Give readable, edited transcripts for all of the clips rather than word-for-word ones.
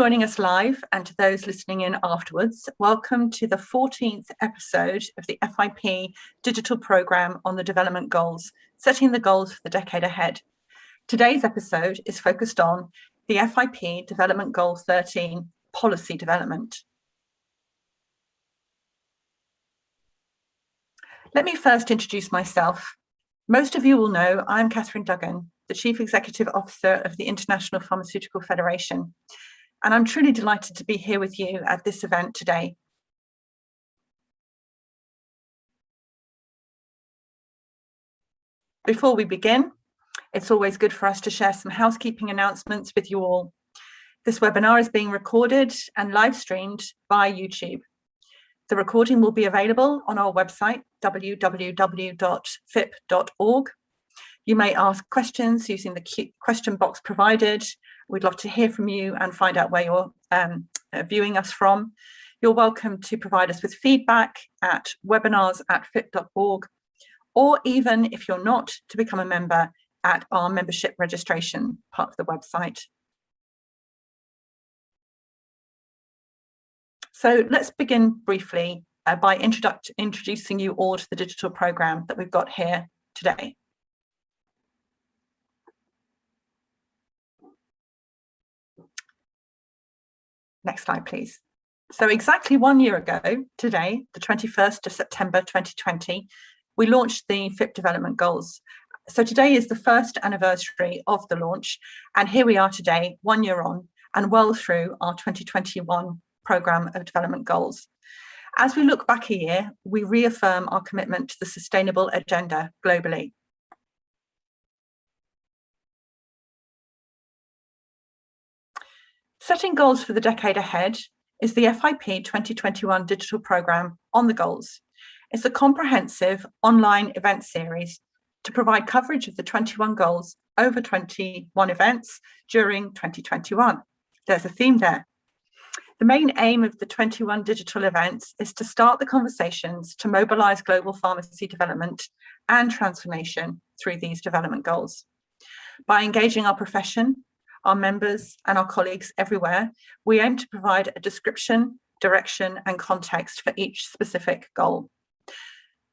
joining us live, and to those listening in afterwards, welcome to the 14th episode of the FIP Digital Programme on the Development Goals, setting the goals for the decade ahead. Today's episode is focused on the FIP Development Goal 13, Policy Development. Let me first introduce myself. Most of you will know I'm Catherine Duggan, the Chief Executive Officer of the International Pharmaceutical Federation, and I'm truly delighted to be here with you at this event today. Before we begin, it's always good for us to share some housekeeping announcements with you all. This webinar is being recorded and live streamed by YouTube. The recording will be available on our website, www.fip.org. You may ask questions using the question box provided. We'd love to hear from you and find out where you're viewing us from. You're welcome to provide us with feedback at webinars@fip.org, or even if you're not, to become a member at our membership registration part of the website. So let's begin briefly by introducing you all to the digital programme that we've got here today. Next slide, please. So exactly 1 year ago today, the 21st of September 2020, we launched the FIP Development Goals. So today is the first anniversary of the launch, and here we are today, 1 year on, and well through our 2021 programme of development goals. As we look back a year, we reaffirm our commitment to the sustainable agenda globally. Setting goals for the decade ahead is the FIP 2021 digital programme on the goals. It's a comprehensive online event series to provide coverage of the 21 goals over 21 events during 2021. There's a theme there. The main aim of the 21 digital events is to start the conversations to mobilise global pharmacy development and transformation through these development goals. By engaging our profession, our members and our colleagues everywhere, we aim to provide a description, direction and context for each specific goal.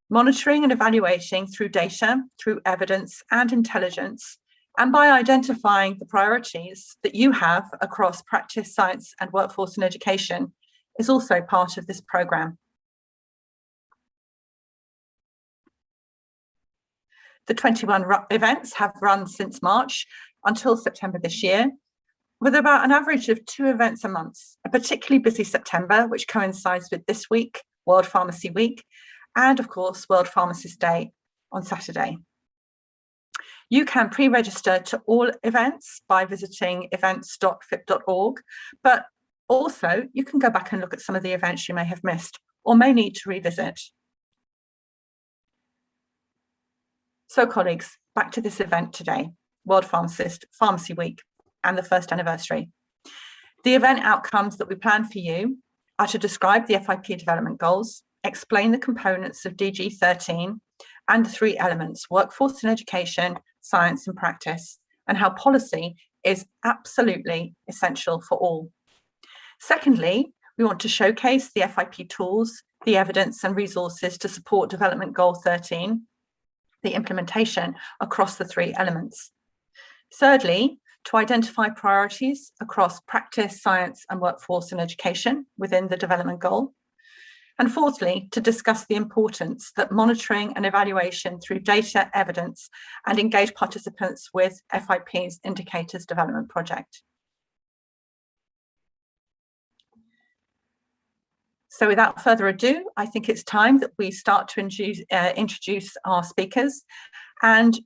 Monitoring and evaluating through data, through evidence and intelligence, and by identifying the priorities that you have across practice, science and workforce and education is also part of this programme. The 21 events have run since March until September this year, with about an average of 2 events a month, a particularly busy September, which coincides with this week, World Pharmacy Week, and of course, World Pharmacist Day on Saturday. You can pre-register to all events by visiting events.fip.org, but also you can go back and look at some of the events you may have missed or may need to revisit. So colleagues, back to this event today, World Pharmacist Pharmacy Week and the first anniversary. The event outcomes that we plan for you are to describe the FIP development goals, explain the components of DG 13 and the 3 elements, workforce and education, science and practice, and how policy is absolutely essential for all. Secondly, we want to showcase the FIP tools, the evidence and resources to support Development Goal 13, the implementation across the 3 elements. Thirdly, to identify priorities across practice, science and workforce and education within the development goal. And fourthly, to discuss the importance that monitoring and evaluation through data, evidence, and engage participants with FIP's Indicators Development Project. So without further ado, I think it's time that we start to introduce our speakers. And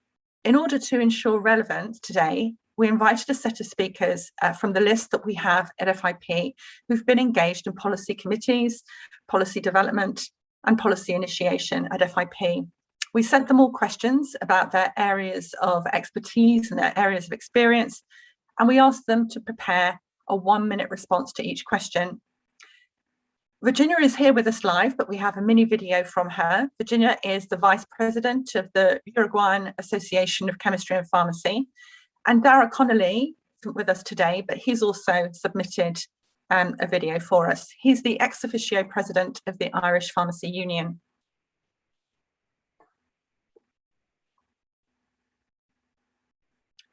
in order to ensure relevance today, we invited a set of speakers from the list that we have at FIP who've been engaged in policy committees, policy development and policy initiation at FIP. We sent them all questions about their areas of expertise and their areas of experience, and we asked them to prepare a 1-minute response to each question. Virginia is here with us live, but we have a mini video from her. Virginia is the Vice President of the Uruguayan Association of Chemistry and Pharmacy. And Dara Connolly isn't with us today, but he's also submitted a video for us. He's the ex officio president of the Irish Pharmacy Union.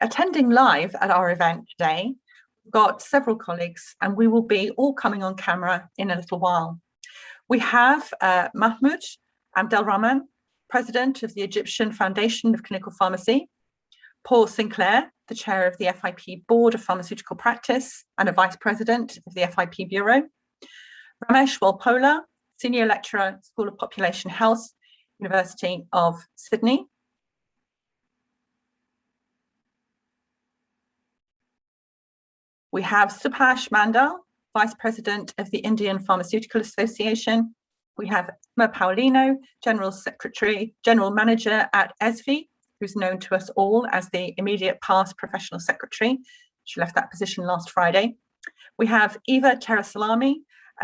Attending live at our event today, we've got several colleagues, and we will be all coming on camera in a little while. We have Mahmoud Abdelrahman, President of the Egyptian Foundation of Clinical Pharmacy, Paul Sinclair, the Chair of the FIP Board of Pharmaceutical Practice and a Vice President of the FIP Bureau, Ramesh Walpola, Senior Lecturer, School of Population Health, University of Sydney, we have Subhash Mandal, Vice President of the Indian Pharmaceutical Association. We have Emma Paulino, General Manager at ESVI, who's known to us all as the immediate past Professional Secretary. She left that position last Friday. We have Eva Terasalami,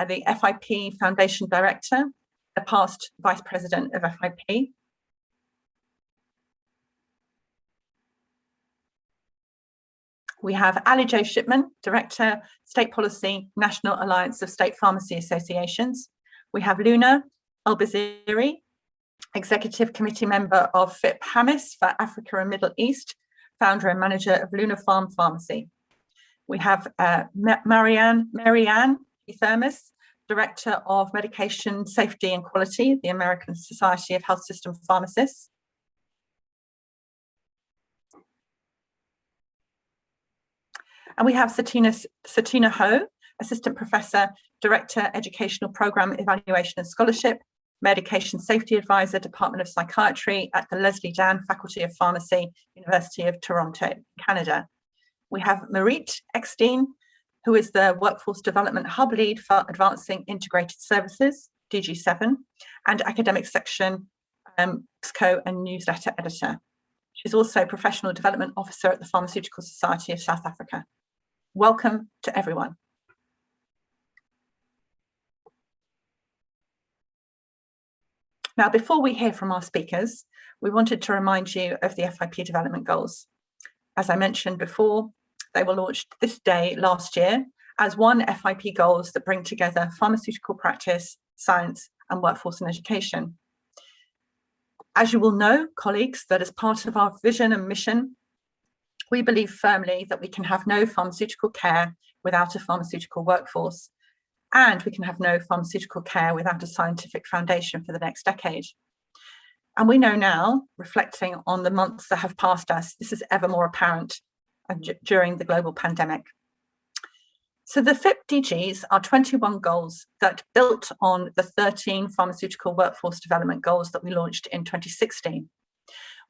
the FIP Foundation Director, the past Vice President of FIP. We have Ali J. Shipman, Director, State Policy, National Alliance of State Pharmacy Associations. We have Luna Al-Baziri, Executive Committee Member of FIP Hamis for Africa and Middle East, Founder and Manager of Luna Farm Pharmacy. We have Marianne Thermos, Director of Medication Safety and Quality, the American Society of Health System Pharmacists. And we have Satina Ho, Assistant Professor, Director, Educational Program Evaluation and Scholarship, Medication Safety Advisor, Department of Psychiatry at the Leslie Dan Faculty of Pharmacy, University of Toronto, Canada. We have Marit Eckstein, who is the Workforce Development Hub Lead for Advancing Integrated Services, DG7, and Academic Section EXCO and Newsletter Editor. She's also Professional Development Officer at the Pharmaceutical Society of South Africa. Welcome to everyone. Now, before we hear from our speakers, we wanted to remind you of the FIP Development Goals. As I mentioned before, they were launched this day last year as one FIP goals that bring together pharmaceutical practice, science, and workforce and education. As you will know, colleagues, that as part of our vision and mission, we believe firmly that we can have no pharmaceutical care without a pharmaceutical workforce, and we can have no pharmaceutical care without a scientific foundation for the next decade. And we know now, reflecting on the months that have passed us, this is ever more apparent during the global pandemic. So the FIP DGs are 21 goals that built on the 13 pharmaceutical workforce development goals that we launched in 2016.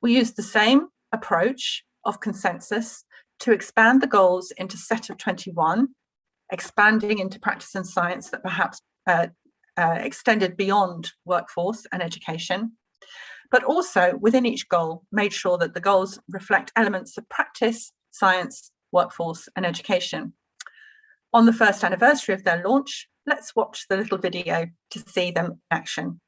We used the same approach of consensus to expand the goals into a set of 21, expanding into practice and science that perhaps extended beyond workforce and education, but also within each goal made sure that the goals reflect elements of practice, science, workforce and education. On the first anniversary of their launch, let's watch the little video to see them in action.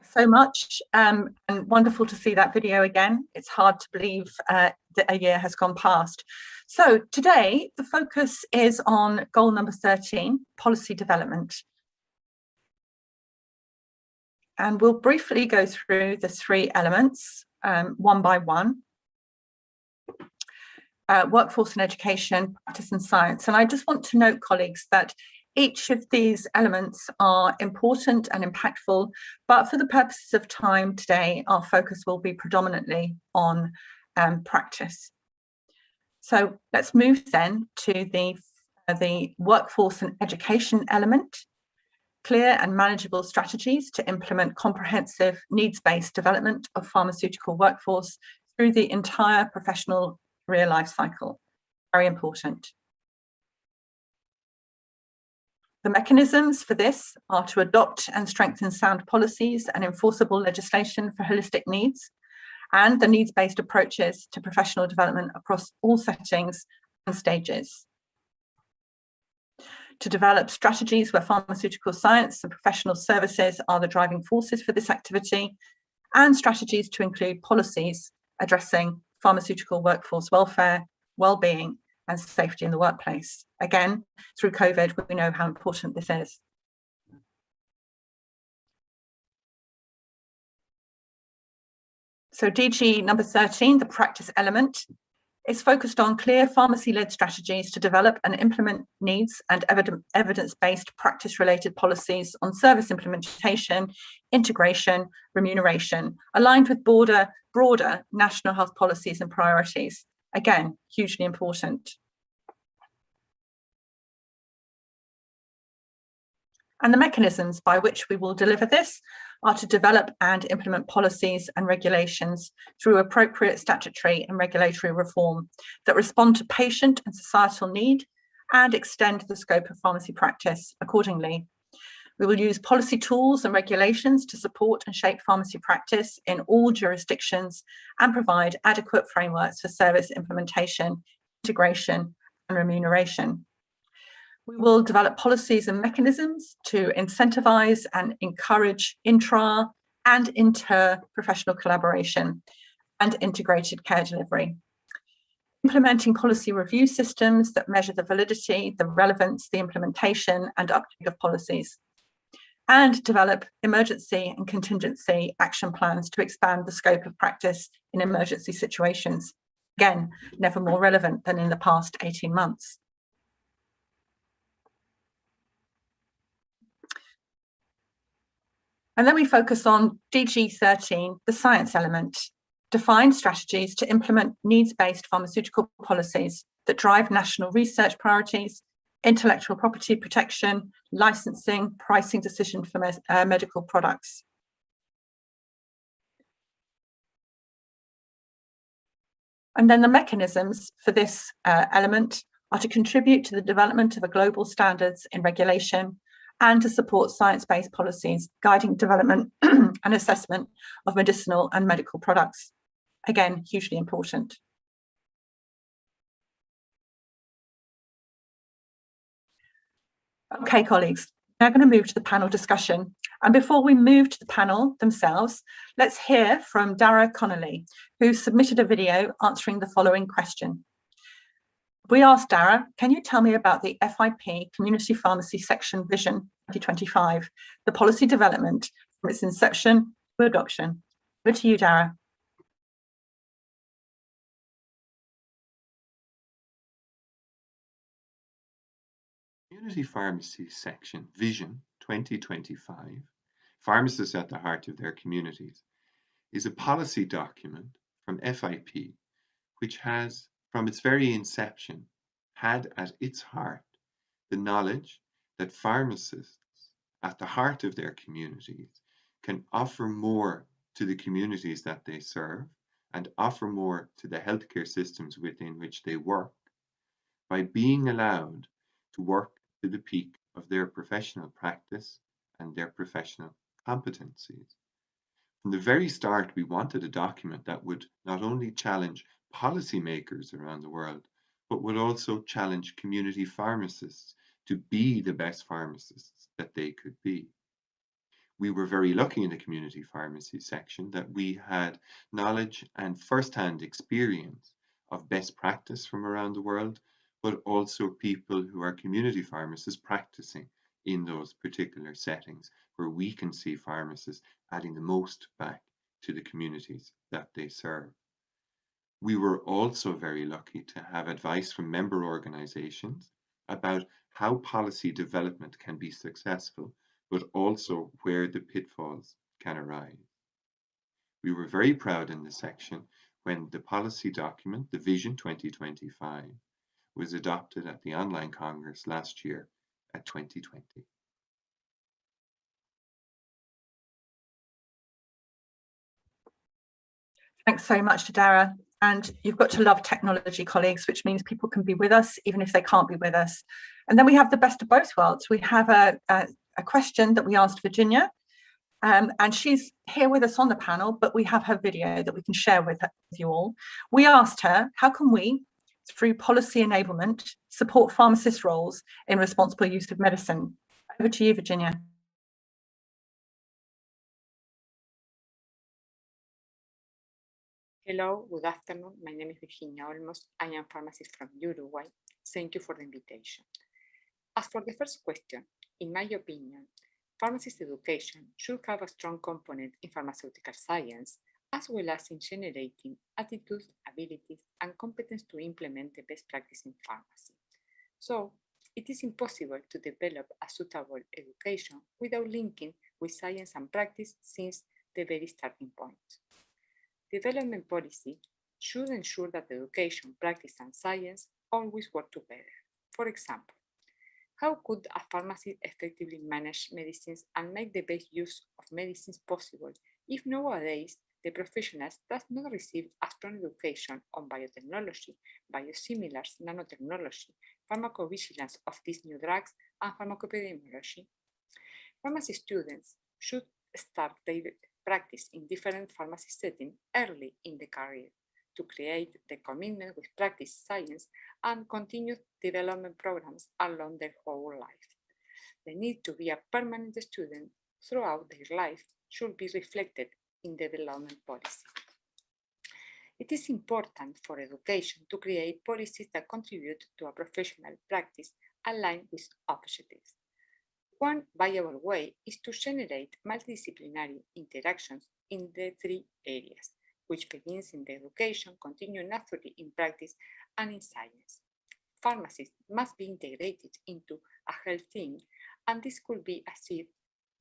so much, and wonderful to see that video again. It's hard to believe that a year has gone past. So today, the focus is on goal number 13, policy development. And we'll briefly go through the three elements, one by one. Workforce and education, practice and science. And I just want to note, colleagues, that each of these elements are important and impactful, but for the purposes of time today, our focus will be predominantly on practice. So let's move then to the workforce and education element. Clear and manageable strategies to implement comprehensive needs-based development of pharmaceutical workforce through the entire professional career life cycle. Very important. The mechanisms for this are to adopt and strengthen sound policies and enforceable legislation for holistic needs, and the needs-based approaches to professional development across all settings and stages. To develop strategies where pharmaceutical science and professional services are the driving forces for this activity, and strategies to include policies addressing pharmaceutical workforce welfare, well-being, and safety in the workplace. Again, through COVID, we know how important this is. So DG number 13, the practice element, is focused on clear pharmacy-led strategies to develop and implement needs and evidence-based practice-related policies on service implementation, integration, remuneration, aligned with broader national health policies and priorities. Again, hugely important. And the mechanisms by which we will deliver this are to develop and implement policies and regulations through appropriate statutory and regulatory reform that respond to patient and societal need and extend the scope of pharmacy practice accordingly. We will use policy tools and regulations to support and shape pharmacy practice in all jurisdictions and provide adequate frameworks for service implementation, integration, and remuneration. We will develop policies and mechanisms to incentivise and encourage intra and inter-professional collaboration and integrated care delivery. Implementing policy review systems that measure the validity, the relevance, the implementation and uptake of policies. And develop emergency and contingency action plans to expand the scope of practice in emergency situations. Again, never more relevant than in the past 18 months. And then we focus on DG 13, the science element, define strategies to implement needs-based pharmaceutical policies that drive national research priorities, intellectual property protection, licensing, pricing decision for medical products. And then the mechanisms for this element are to contribute to the development of a global standards in regulation and to support science-based policies, guiding development and assessment of medicinal and medical products. Again, hugely important. Okay, colleagues, now going to move to the panel discussion. And before we move to the panel themselves, let's hear from Dara Connolly, who submitted a video answering the following question. We asked Dara, can you tell me about the FIP Community Pharmacy Section Vision 2025, the policy development from its inception to adoption? Over to you, Dara. Community Pharmacy Section Vision 2025, Pharmacists at the Heart of Their Communities, is a policy document from FIP, which has, from its very inception, had at its heart the knowledge that pharmacists at the heart of their communities can offer more to the communities that they serve and offer more to the healthcare systems within which they work by being allowed to work to the peak of their professional practice and their professional competencies. From the very start, we wanted a document that would not only challenge policymakers around the world, but would also challenge community pharmacists to be the best pharmacists that they could be. We were very lucky in the community pharmacy section that we had knowledge and first-hand experience of best practice from around the world, but also people who are community pharmacists practicing in those particular settings where we can see pharmacists adding the most back to the communities that they serve. We were also very lucky to have advice from member organizations about how policy development can be successful, but also where the pitfalls can arise. We were very proud in the section when the policy document, the Vision 2025, was adopted at the online Congress last year at 2020. Thanks so much to Dara. And you've got to love technology, colleagues, which means people can be with us even if they can't be with us. And then we have the best of both worlds. We have a question that we asked Virginia, and she's here with us on the panel, but we have her video that we can share with you all. We asked her, how can we, through policy enablement, support pharmacist roles in responsible use of medicine? Over to you, Virginia. Hello, good afternoon. My name is Virginia Olmos. I am pharmacist from Uruguay. Thank you for the invitation. As for the first question, in my opinion, pharmacist education should have a strong component in pharmaceutical science, as well as in generating attitudes, abilities, and competence to implement the best practice in pharmacy. So, it is impossible to develop a suitable education without linking with science and practice since the very starting point. Development policy should ensure that education, practice, and science always work together. For example, how could a pharmacy effectively manage medicines and make the best use of medicines possible if nowadays the professionals does not receive a strong education on biotechnology, biosimilars, nanotechnology, pharmacovigilance of these new drugs, and pharmacoepidemiology? Pharmacy students should start their practice in different pharmacy settings early in the career to create the commitment with practice science and continued development programs along their whole life. The need to be a permanent student throughout their life should be reflected in the development policy. It is important for education to create policies that contribute to a professional practice aligned with objectives. One viable way is to generate multidisciplinary interactions in the three areas, which begins in the education, continue naturally in practice, and in science. Pharmacists must be integrated into a health team, and this could be achieved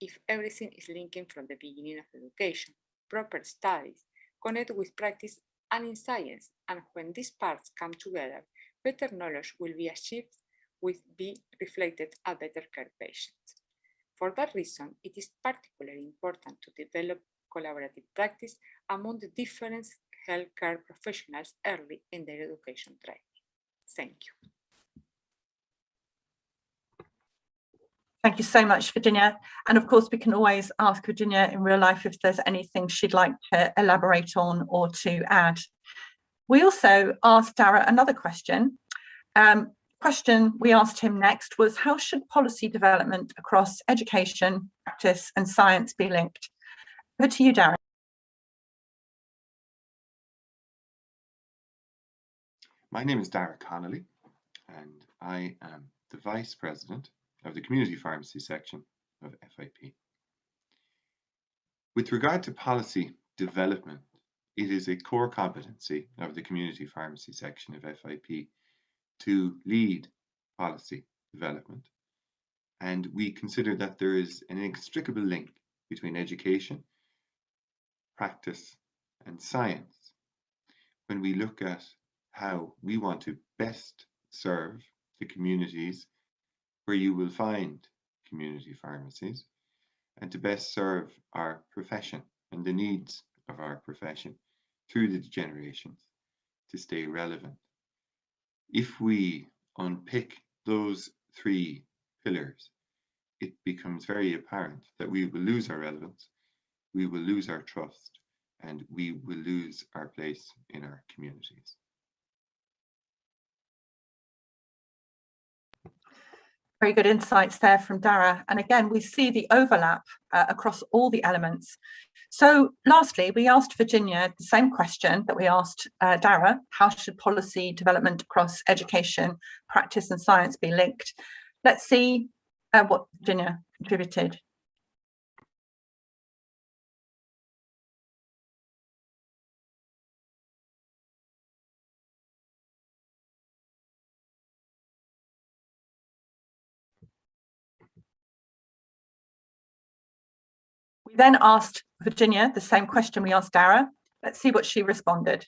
if everything is linking from the beginning of education, proper studies, connected with practice and in science, and when these parts come together, better knowledge will be achieved will be reflected at better care patients. For that reason, it is particularly important to develop collaborative practice among the different healthcare professionals early in their education training. Thank you. Thank you so much, Virginia. And of course, we can always ask Virginia in real life if there's anything she'd like to elaborate on or to add. We also asked Dara another question. Question we asked him next was, how should policy development across education, practice, and science be linked? Over to you, Darren. My name is Dara Connolly, and I am the Vice President of the Community Pharmacy section of FIP. With regard to policy development, it is a core competency of the Community Pharmacy section of FIP to lead policy development, and we consider that there is an inextricable link between education, practice, and science when we look at how we want to best serve the communities where you will find community pharmacies, and to best serve our profession and the needs of our profession through the generations to stay relevant. If we unpick those three pillars, it becomes very apparent that we will lose our relevance, we will lose our trust, and we will lose our place in our communities. Very good insights there from Dara. And again, we see the overlap across all the elements. So lastly, we asked Virginia the same question that we asked Dara: how should policy development across education, practice and science be linked? Let's see what Virginia contributed. We then asked Virginia the same question we asked Dara. Let's see what she responded.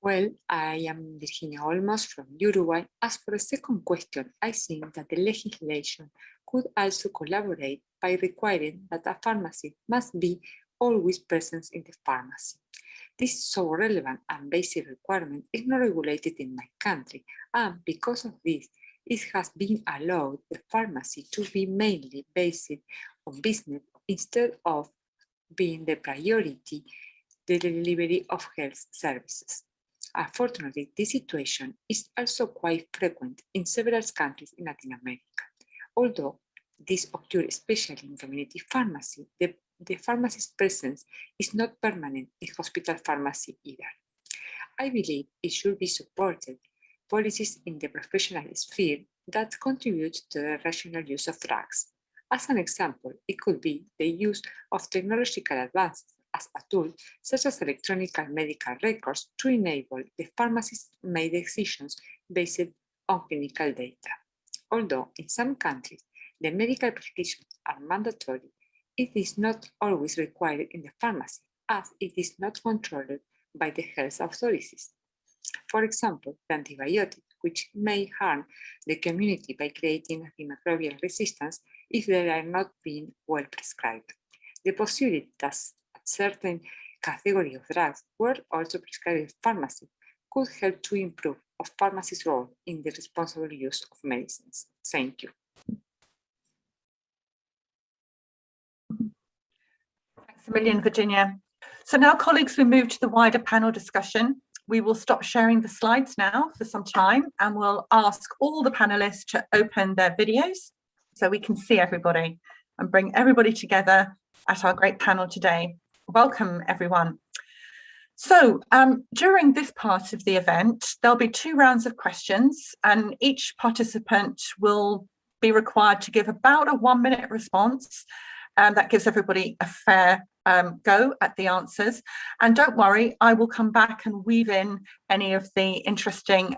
Well, I am Virginia Olmos from Uruguay. As for the second question, I think that the legislation could also collaborate by requiring that a pharmacy must be always present in the pharmacy. This so relevant and basic requirement is not regulated in my country, and because of this, it has been allowed the pharmacy to be mainly based on business instead of being the priority, the delivery of health services. Unfortunately, this situation is also quite frequent in several countries in Latin America. Although this occurs especially in community pharmacy, the pharmacist presence is not permanent in hospital pharmacy either. I believe it should be supported policies in the professional sphere that contribute to the rational use of drugs. As an example, it could be the use of technological advances as a tool, such as electronic medical records, to enable the pharmacists to make decisions based on clinical data. Although in some countries the medical prescriptions are mandatory, it is not always required in the pharmacy, as it is not controlled by the health authorities. For example, the antibiotics, which may harm the community by creating antimicrobial resistance if they are not being well prescribed. The possibility that certain category of drugs were also prescribed in pharmacy could help to improve of pharmacists' role in the responsible use of medicines. Thank you. Thanks a million, Virginia. So now, colleagues, we move to the wider panel discussion. We will stop sharing the slides now for some time, and we'll ask all the panelists to open their videos so we can see everybody and bring everybody together at our great panel today. Welcome, everyone. So during this part of the event, there'll be 2 rounds of questions, and each participant will be required to give about a 1-minute response. That gives everybody a fair go at the answers. And don't worry, I will come back and weave in any of the interesting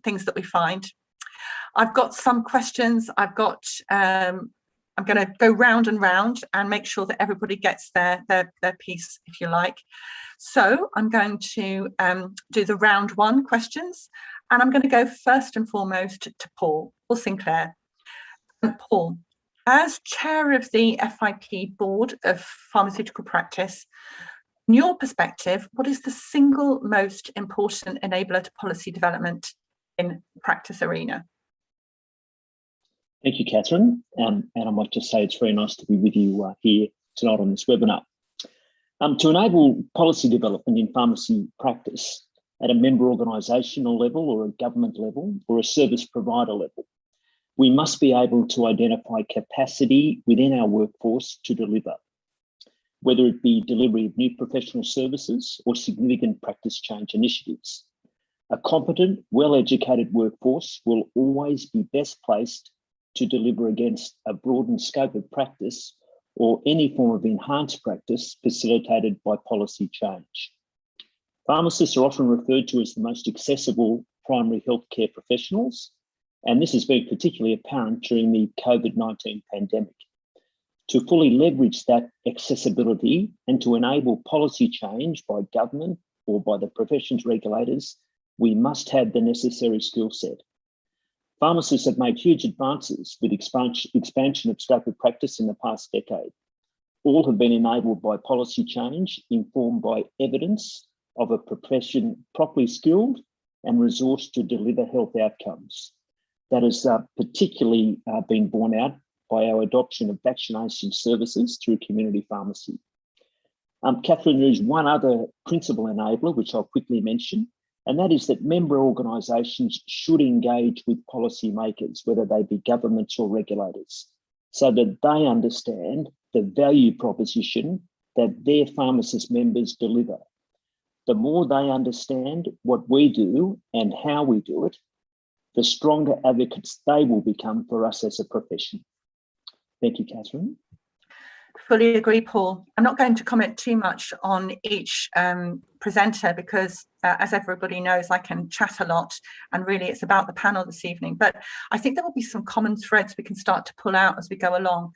things that we find. I've got some questions. I'm going to go round and round and make sure that everybody gets their piece, if you like. So I'm going to do the round 1 questions, and I'm going to go first and foremost to Paul Sinclair. Paul, as chair of the FIP Board of Pharmaceutical Practice, in your perspective, what is the single most important enabler to policy development in the practice arena? Thank you, Catherine. And I might just say it's very nice to be with you here tonight on this webinar. To enable policy development in pharmacy practice at a member organisational level or a government level or a service provider level, we must be able to identify capacity within our workforce to deliver, whether it be delivery of new professional services or significant practice change initiatives. A competent, well-educated workforce will always be best placed to deliver against a broadened scope of practice or any form of enhanced practice facilitated by policy change. Pharmacists are often referred to as the most accessible primary healthcare professionals, and this has been particularly apparent during the COVID-19 pandemic. To fully leverage that accessibility and to enable policy change by government or by the profession's regulators, we must have the necessary skill set. Pharmacists have made huge advances with expansion of scope of practice in the past decade. All have been enabled by policy change informed by evidence of a profession properly skilled and resourced to deliver health outcomes. That has particularly been borne out by our adoption of vaccination services through community pharmacy. Catherine, there is one other principal enabler, which I'll quickly mention, and that is that member organisations should engage with policymakers, whether they be governments or regulators, so that they understand the value proposition that their pharmacist members deliver. The more they understand what we do and how we do it, the stronger advocates they will become for us as a profession. Thank you, Catherine. Fully agree, Paul. I'm not going to comment too much on each presenter because, as everybody knows, I can chat a lot, and really it's about the panel this evening. But I think there will be some common threads we can start to pull out as we go along.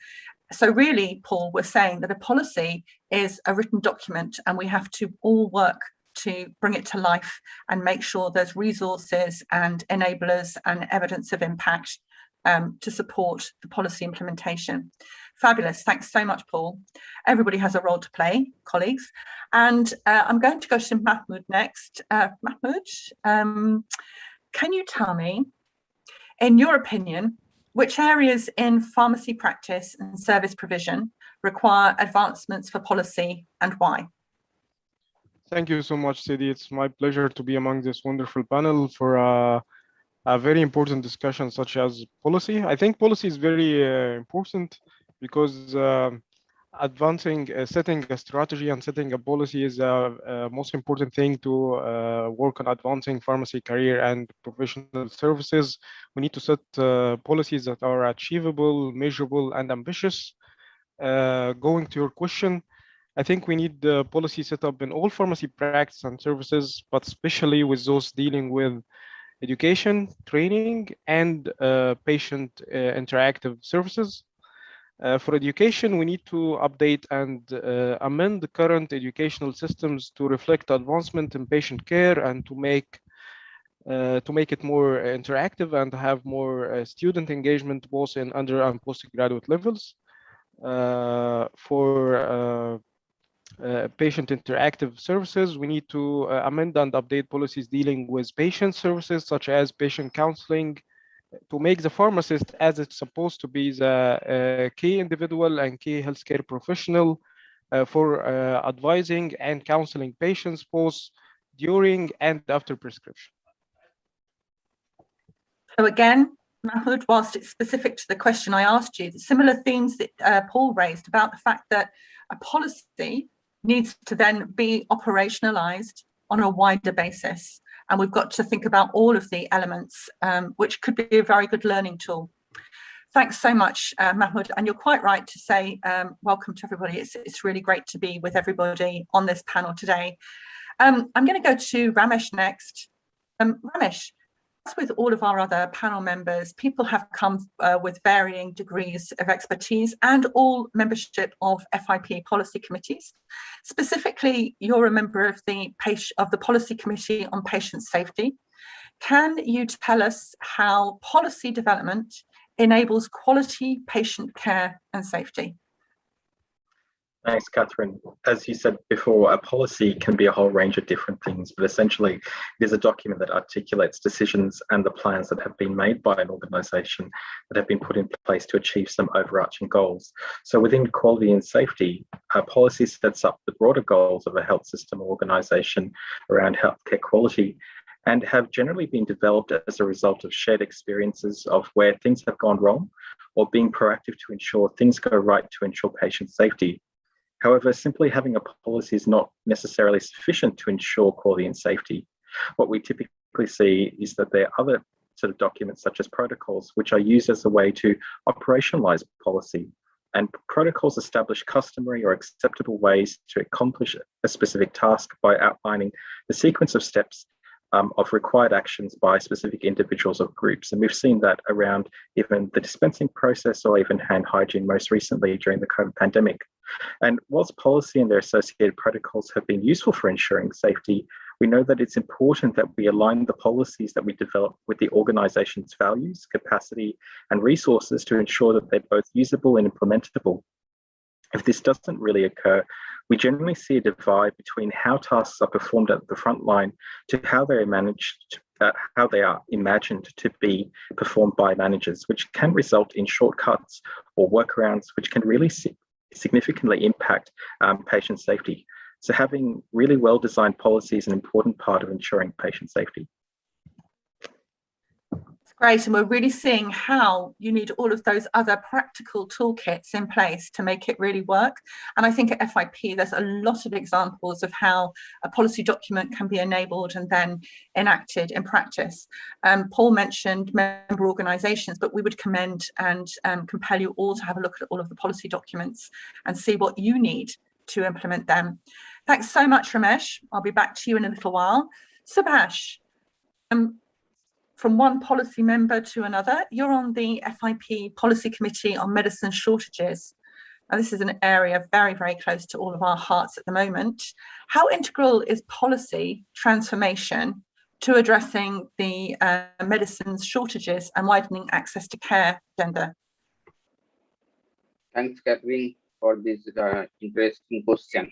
So really, Paul, we're saying that a policy is a written document, and we have to all work to bring it to life and make sure there's resources and enablers and evidence of impact to support the policy implementation. Fabulous. Thanks so much, Paul. Everybody has a role to play, colleagues. And I'm going to go to Mahmoud next. Mahmoud, can you tell me, in your opinion, which areas in pharmacy practice and service provision require advancements for policy and why? Thank you so much, Sidi. It's my pleasure to be among this wonderful panel for a very important discussion such as policy. I think policy is very important because setting a strategy and setting a policy is the most important thing to work on advancing pharmacy career and professional services. We need to set policies that are achievable, measurable, and ambitious. Going to your question, I think we need the policy set up in all pharmacy practice and services, but especially with those dealing with education, training, and patient interactive services. For education, we need to update and amend the current educational systems to reflect advancement in patient care and to make it more interactive and have more student engagement both in under and postgraduate levels. For patient interactive services, we need to amend and update policies dealing with patient services such as patient counseling, to make the pharmacist as it's supposed to be the key individual and key healthcare professional for advising and counseling patients both during and after prescription. So again, Mahmoud, whilst it's specific to the question I asked you, the similar themes that Paul raised about the fact that a policy needs to then be operationalized on a wider basis. And we've got to think about all of the elements, which could be a very good learning tool. Thanks so much, Mahmoud. And you're quite right to say welcome to everybody. It's really great to be with everybody on this panel today. I'm going to go to Ramesh next. Ramesh, as with all of our other panel members, people have come with varying degrees of expertise and all membership of FIP policy committees. Specifically, you're a member of the Policy Committee on Patient Safety. Can you tell us how policy development enables quality patient care and safety? Thanks, Catherine. As you said before, a policy can be a whole range of different things, but essentially it is a document that articulates decisions and the plans that have been made by an organisation that have been put in place to achieve some overarching goals. So within quality and safety, a policy sets up the broader goals of a health system or organisation around healthcare quality and have generally been developed as a result of shared experiences of where things have gone wrong or being proactive to ensure things go right to ensure patient safety. However, simply having a policy is not necessarily sufficient to ensure quality and safety. What we typically see is that there are other sort of documents such as protocols, which are used as a way to operationalize policy. And protocols establish customary or acceptable ways to accomplish a specific task by outlining the sequence of steps of required actions by specific individuals or groups. And we've seen that around even the dispensing process or even hand hygiene most recently during the COVID pandemic. And whilst policy and their associated protocols have been useful for ensuring safety, we know that it's important that we align the policies that we develop with the organisation's values, capacity, and resources to ensure that they're both usable and implementable. If this doesn't really occur, we generally see a divide between how tasks are performed at the front line to how they are managed how they are imagined to be performed by managers, which can result in shortcuts or workarounds, which can really significantly impact patient safety. So having really well-designed policy is an important part of ensuring patient safety. Great, and we're really seeing how you need all of those other practical toolkits in place to make it really work. And I think at FIP, there's a lot of examples of how a policy document can be enabled and then enacted in practice. Paul mentioned member organisations, but we would commend and compel you all to have a look at all of the policy documents and see what you need to implement them. Thanks so much, Ramesh. I'll be back to you in a little while. Subhash, from one policy member to another, you're on the FIP Policy Committee on Medicine Shortages. Now, this is an area very, very close to all of our hearts at the moment. How integral is policy transformation to addressing the medicines shortages and widening access to care agenda? Thanks, Catherine, for this interesting question.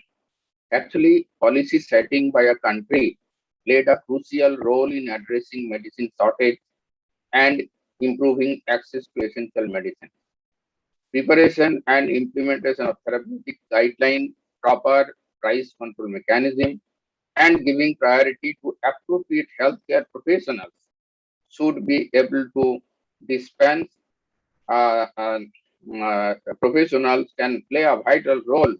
Actually, policy setting by a country played a crucial role in addressing medicine shortage and improving access to essential medicine. Preparation and implementation of therapeutic guidelines, proper price control mechanism, and giving priority to appropriate healthcare professionals should be able to dispense. Professionals can play a vital role.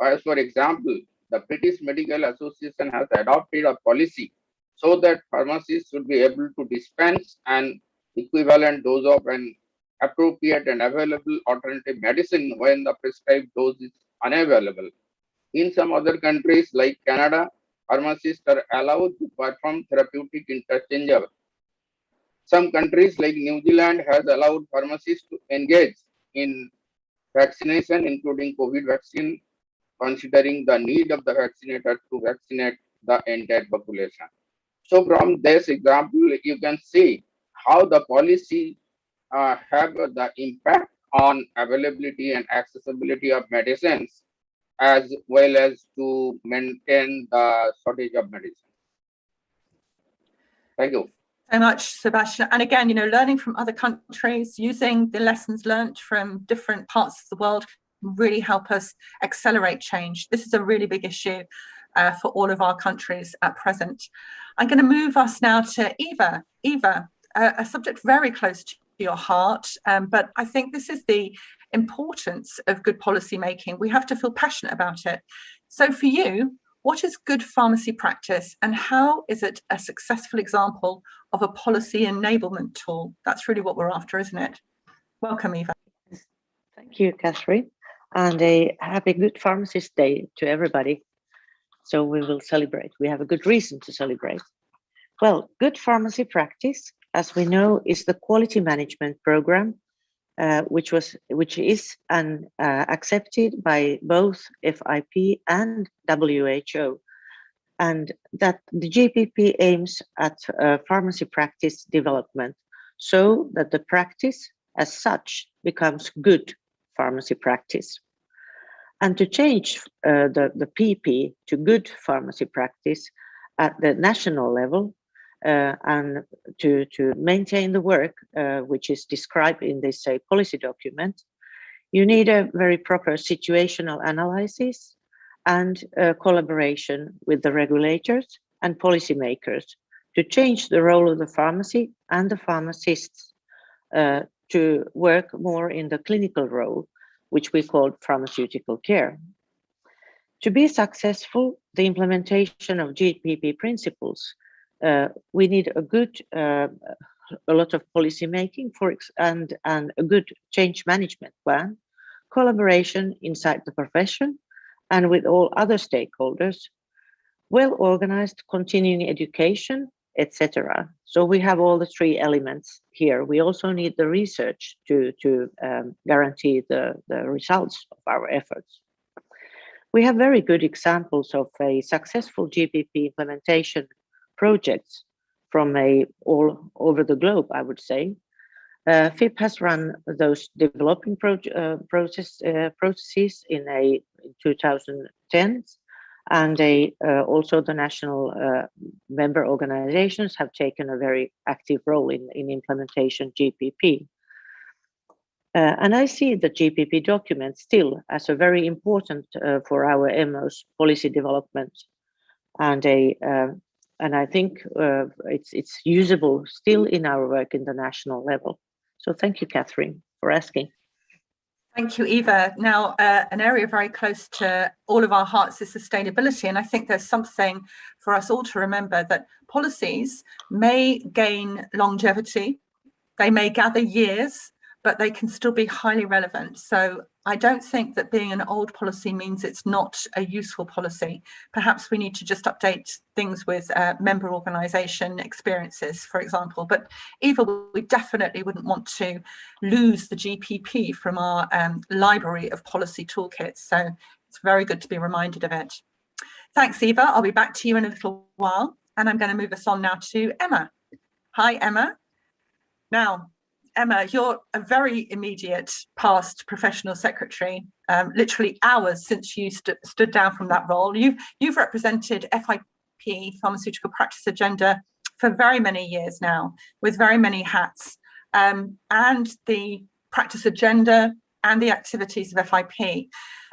As for example, the British Medical Association has adopted a policy so that pharmacists should be able to dispense an equivalent dose of an appropriate and available alternative medicine when the prescribed dose is unavailable. In some other countries like Canada, pharmacists are allowed to perform therapeutic interchangeable. Some countries like New Zealand has allowed pharmacists to engage in vaccination, including COVID vaccine, considering the need of the vaccinator to vaccinate the entire population. So from this example, you can see how the policy have the impact on availability and accessibility of medicines, as well as to maintain the shortage of medicine. Thank you so much, Sebastian. And again, you know, learning from other countries, using the lessons learned from different parts of the world really help us accelerate change. This is a really big issue for all of our countries at present. I'm going to move us now to Eva. Eva, a subject very close to your heart, but I think this is the importance of good policy making. We have to feel passionate about it. So for you, what is good pharmacy practice and how is it a successful example of a policy enablement tool? That's really what we're after, isn't it? Welcome, Eva. Thank you, Catherine. And a happy Good Pharmacist Day to everybody. So we will celebrate. We have a good reason to celebrate. Well, good pharmacy practice, as we know, is the quality management program, which is accepted by both FIP and WHO, and that the GPP aims at pharmacy practice development so that the practice as such becomes good pharmacy practice. And to change the PP to good pharmacy practice at the national level and to maintain the work which is described in this policy document, you need a very proper situational analysis and collaboration with the regulators and policymakers to change the role of the pharmacy and the pharmacists to work more in the clinical role, which we call pharmaceutical care. To be successful, the implementation of GPP principles, we need a lot of policy making and a good change management plan, collaboration inside the profession and with all other stakeholders, well-organized continuing education, etc. So we have all the three elements here. We also need the research to guarantee the results of our efforts. We have very good examples of a successful GPP implementation projects from all over the globe, I would say. FIP has run those developing processes in 2010s, And also the national member organizations have taken a very active role in implementation GPP. And I see the GPP document still as a very important for our MO's policy development, and I think it's usable still in our work in the national level. So thank you, Catherine, for asking. Thank you, Eva. Now, an area very close to all of our hearts is sustainability. And I think there's something for us all to remember, that policies may gain longevity, they may gather years, but they can still be highly relevant. So I don't think that being an old policy means it's not a useful policy. Perhaps we need to just update things with member organisation experiences, for example. But Eva, we definitely wouldn't want to lose the GPP from our library of policy toolkits. So it's very good to be reminded of it. Thanks, Eva. I'll be back to you in a little while. And I'm going to move us on now to Emma. Hi, Emma. Now, Emma, you're a very immediate past professional secretary, literally hours since you stood down from that role. You've represented FIP Pharmaceutical Practice Agenda for very many years now, with very many hats, and the practice agenda and the activities of FIP.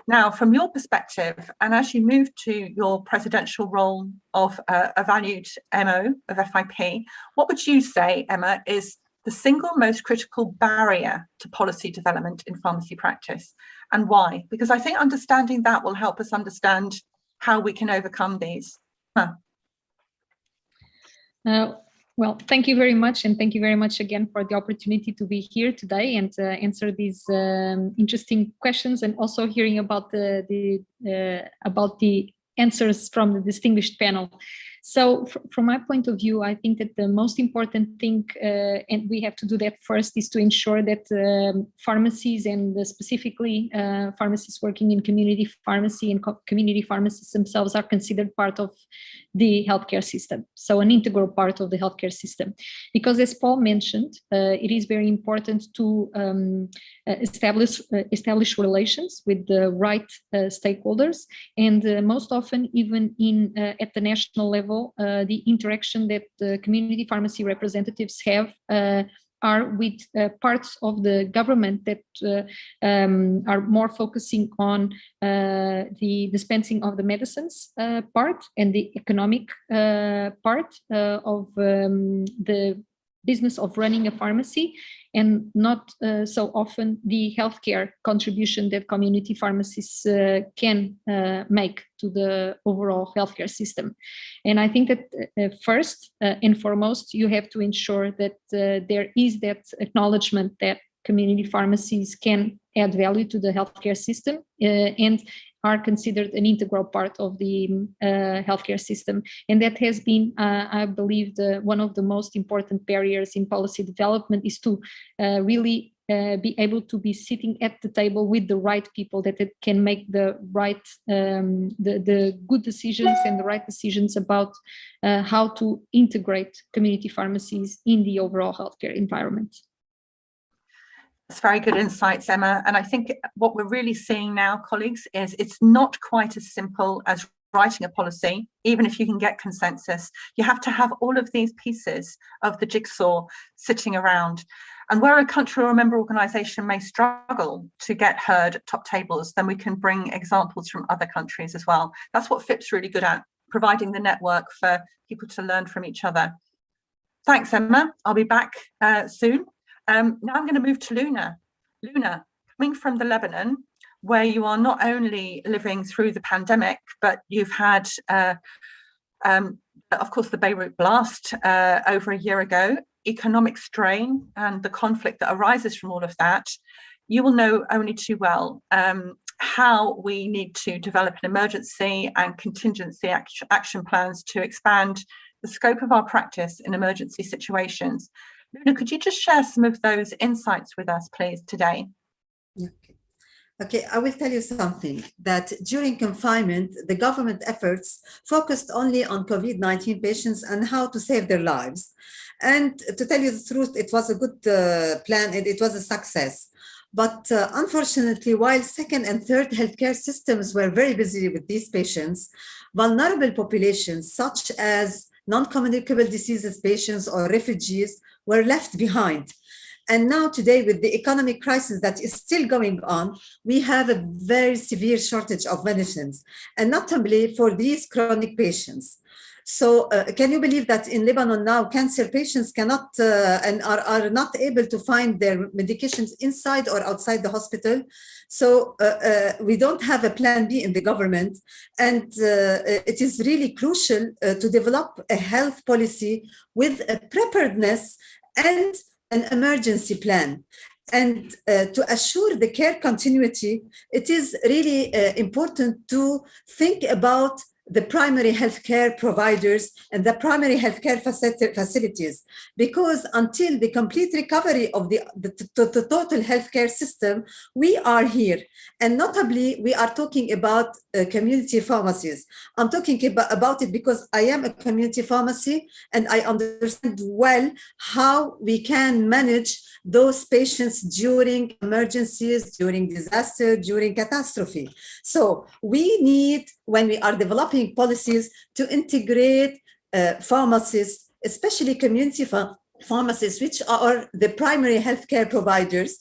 Now, from your perspective, and as you move to your presidential role of a valued MO of FIP, what would you say, Emma, is the single most critical barrier to policy development in pharmacy practice, and why? Because I think understanding that will help us understand how we can overcome these. Well, thank you very much, and thank you very much again for the opportunity to be here today and answer these interesting questions, and also hearing about the answers from the distinguished panel. So from my point of view, I think that the most important thing, and we have to do that first, is to ensure that pharmacies, and specifically pharmacists working in community pharmacy and community pharmacists themselves, are considered part of the healthcare system. So an integral part of the healthcare system. Because as Paul mentioned, it is very important to establish relations with the right stakeholders, and most often even at the national level, the interaction that the community pharmacy representatives have are with parts of the government that are more focusing on the dispensing of the medicines part and the economic part of the business of running a pharmacy, and not so often the healthcare contribution that community pharmacists can make to the overall healthcare system. And I think that first and foremost, you have to ensure that there is that acknowledgement that community pharmacies can add value to the healthcare system and are considered an integral part of the healthcare system. And that has been, I believe, one of the most important barriers in policy development, is to really be able to be sitting at the table with the right people that can make the right, the good decisions and the right decisions about how to integrate community pharmacies in the overall healthcare environment. That's very good insights, Emma. And I think what we're really seeing now, colleagues, is it's not quite as simple as writing a policy. Even if you can get consensus, you have to have all of these pieces of the jigsaw sitting around. And where a country or a member organisation may struggle to get heard at top tables, then we can bring examples from other countries as well. That's what FIP's really good at, providing the network for people to learn from each other. Thanks, Emma. I'll be back soon. Now I'm going to move to Luna. Luna, coming from the Lebanon, where you are not only living through the pandemic, but you've had, of course, the Beirut blast over a year ago, economic strain and the conflict that arises from all of that. You will know only too well how we need to develop an emergency and contingency action plans to expand the scope of our practice in emergency situations. Luna, could you just share some of those insights with us, please, today? Okay, I will tell you something, that during confinement, the government efforts focused only on COVID-19 patients and how to save their lives. And to tell you the truth, it was a good plan and it was a success. But unfortunately, while second and third healthcare systems were very busy with these patients, vulnerable populations such as non-communicable diseases patients or refugees were left behind. And now today, with the economic crisis that is still going on, we have a very severe shortage of medicines, and notably for these chronic patients. So can you believe that in Lebanon now, cancer patients cannot and are not able to find their medications inside or outside the hospital? So we don't have a plan B in the government. And it is really crucial to develop a health policy with a preparedness and an emergency plan. And to assure the care continuity, it is really important to think about the primary healthcare providers and the primary healthcare facilities, because until the complete recovery of the total healthcare system, we are here. And notably, we are talking about community pharmacies. I'm talking about it because I am a community pharmacy and I understand well how we can manage those patients during emergencies, during disaster, during catastrophe. So we need, when we are developing policies, to integrate pharmacists, especially community pharmacists, which are the primary healthcare providers.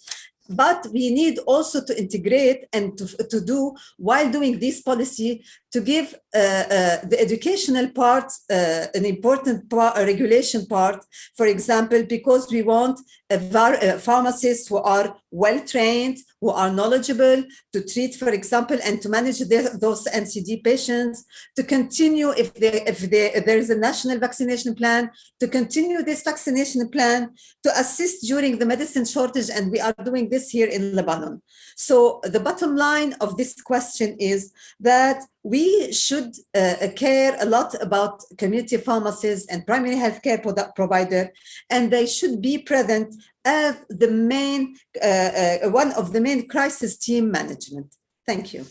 But we need also to integrate and to do, while doing this policy, to give the educational part an important part, a regulation part, for example, because we want pharmacists who are well-trained, who are knowledgeable to treat, for example, and to manage those NCD patients, to continue if there is a national vaccination plan, to continue this vaccination plan, to assist during the medicine shortage, and we are doing this here in Lebanon. So the bottom line of this question is that we should care a lot about community pharmacies and primary healthcare provider, and they should be present as the main, one of the main crisis team management. Thank you.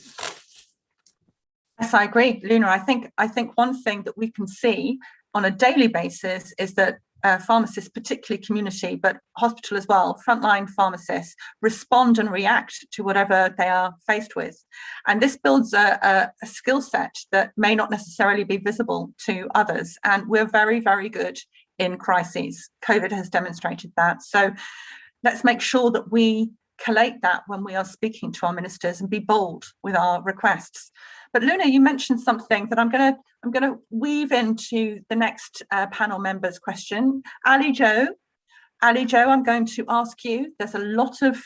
Yes, I agree, Luna. I think one thing that we can see on a daily basis is that pharmacists, particularly community, but hospital as well, frontline pharmacists respond and react to whatever they are faced with. And this builds a skill set that may not necessarily be visible to others. And we're very, very good in crises. COVID has demonstrated that. So let's make sure that we collate that when we are speaking to our ministers and be bold with our requests. But Luna, you mentioned something that I'm going to weave into the next panel member's question. Ali Jo, I'm going to ask you. There's a lot of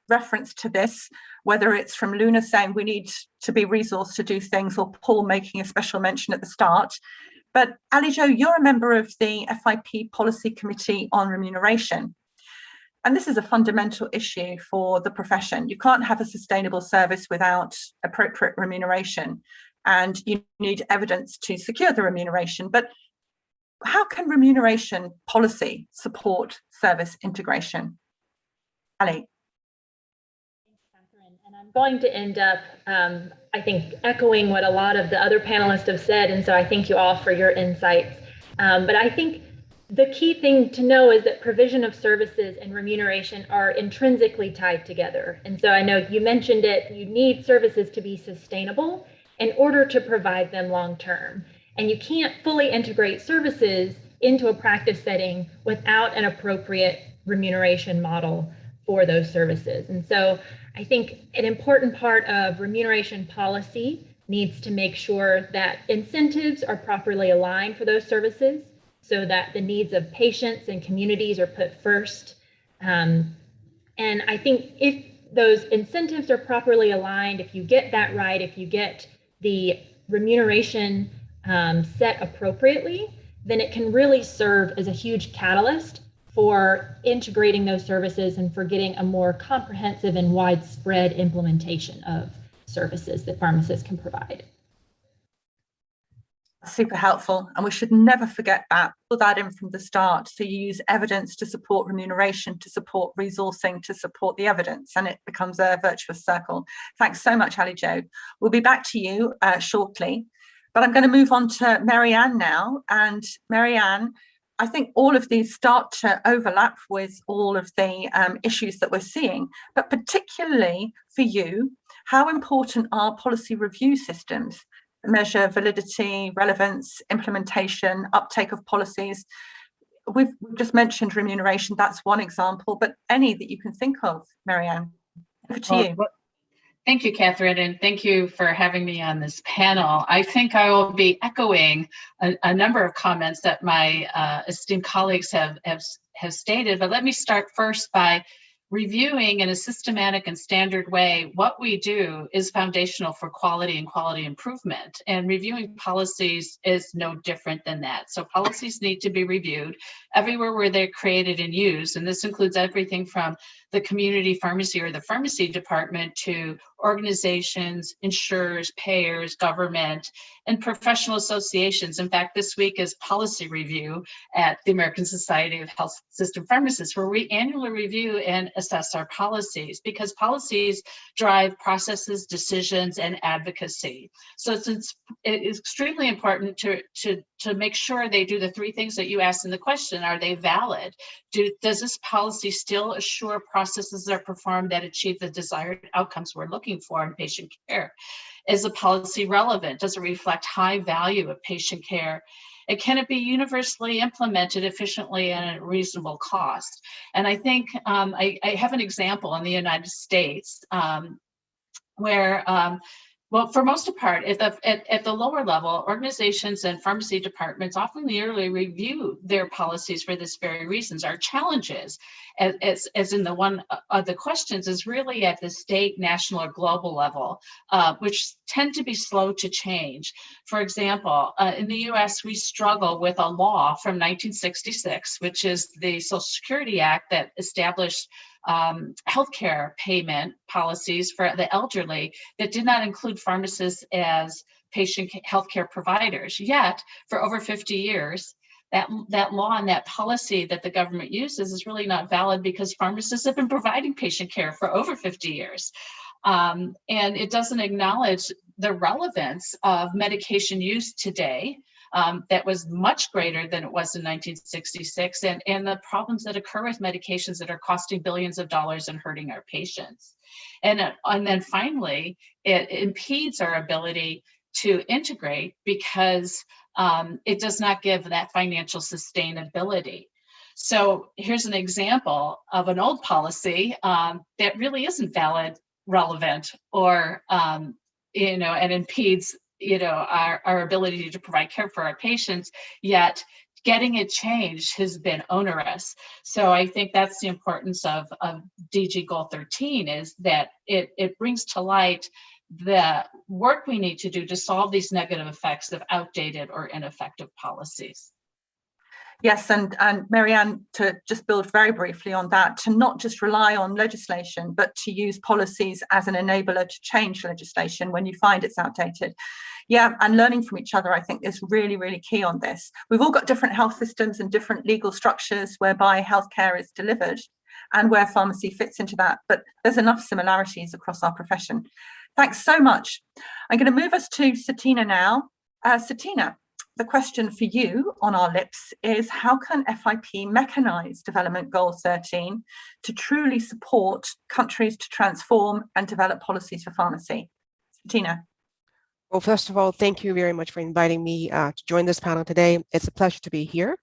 reference to this, whether it's from Luna saying we need to be resourced to do things, or Paul making a special mention at the start. But Ali Jo, you're a member of the FIP Policy Committee on Remuneration. And this is a fundamental issue for the profession. You can't have a sustainable service without appropriate remuneration, and you need evidence to secure the remuneration. But how can remuneration policy support service integration? Ali. And I'm going to end up, I think, echoing what a lot of the other panelists have said. And so I thank you all for your insights. But I think the key thing to know is that provision of services and remuneration are intrinsically tied together. And so I know you mentioned it, you need services to be sustainable in order to provide them long term. And you can't fully integrate services into a practice setting without an appropriate remuneration model for those services. And so I think an important part of remuneration policy needs to make sure that incentives are properly aligned for those services, so that the needs of patients and communities are put first. And I think if those incentives are properly aligned, if you get that right, if you get the remuneration set appropriately, then it can really serve as a huge catalyst for integrating those services and for getting a more comprehensive and widespread implementation of services that pharmacists can provide. Super helpful, and we should never forget that. Put that in from the start. So you use evidence to support remuneration, to support resourcing, to support the evidence, and it becomes a virtuous circle. Thanks so much, Ali Jo. We'll be back to you shortly, but I'm going to move on to Marianne now. And Marianne, I think all of these start to overlap with all of the issues that we're seeing, but particularly for you, how important are policy review systems that measure validity, relevance, implementation, uptake of policies? We've just mentioned remuneration, that's one example, but any that you can think of, Marianne, over to you. Thank you, Catherine, and thank you for having me on this panel. I think I will be echoing a number of comments that my esteemed colleagues have stated, but let me start first by reviewing in a systematic and standard way what we do is foundational for quality and quality improvement. And reviewing policies is no different than that. So policies need to be reviewed everywhere where they're created and used. And this includes everything from the community pharmacy or the pharmacy department to organizations, insurers, payers, government, and professional associations. In fact, this week is policy review at the American Society of Health System Pharmacists, where we annually review and assess our policies, because policies drive processes, decisions, and advocacy. So it's extremely important to make sure they do the three things that you asked in the question. Are they valid? Does this policy still assure processes are performed that achieve the desired outcomes we're looking for in patient care? Is the policy relevant? Does it reflect high value of patient care? And can it be universally implemented efficiently and at a reasonable cost? And I think I have an example in the United States where well, for most part, at the lower level, organizations and pharmacy departments often yearly review their policies for this very reasons. Our challenges, as in the one of the questions, is really at the state, national, or global level, which tend to be slow to change. For example, in the US, we struggle with a law from 1966, which is the Social Security Act that established healthcare payment policies for the elderly that did not include pharmacists as patient healthcare providers. Yet, for over 50 years, that law and that policy that the government uses is really not valid because pharmacists have been providing patient care for over 50 years. And it doesn't acknowledge the relevance of medication use today that was much greater than it was in 1966, and the problems that occur with medications that are costing billions of dollars and hurting our patients. And then finally, it impedes our ability to integrate because it does not give that financial sustainability. So here's an example of an old policy that really isn't valid, relevant, or and impedes our ability to provide care for our patients, yet getting it changed has been onerous. So I think that's the importance of DG Goal 13, is that it brings to light the work we need to do to solve these negative effects of outdated or ineffective policies. Yes, and Marianne, to just build very briefly on that, to not just rely on legislation, but to use policies as an enabler to change legislation when you find it's outdated. Yeah, and learning from each other, I think, is really, really key on this. We've all got different health systems and different legal structures whereby healthcare is delivered and where pharmacy fits into that, but there's enough similarities across our profession. Thanks so much. I'm going to move us to Satina now. Satina, the question for you on our lips is, how can FIP mechanize Development Goal 13 to truly support countries to transform and develop policies for pharmacy? Satina. Well, first of all, thank you very much for inviting me to join this panel today. It's a pleasure to be here.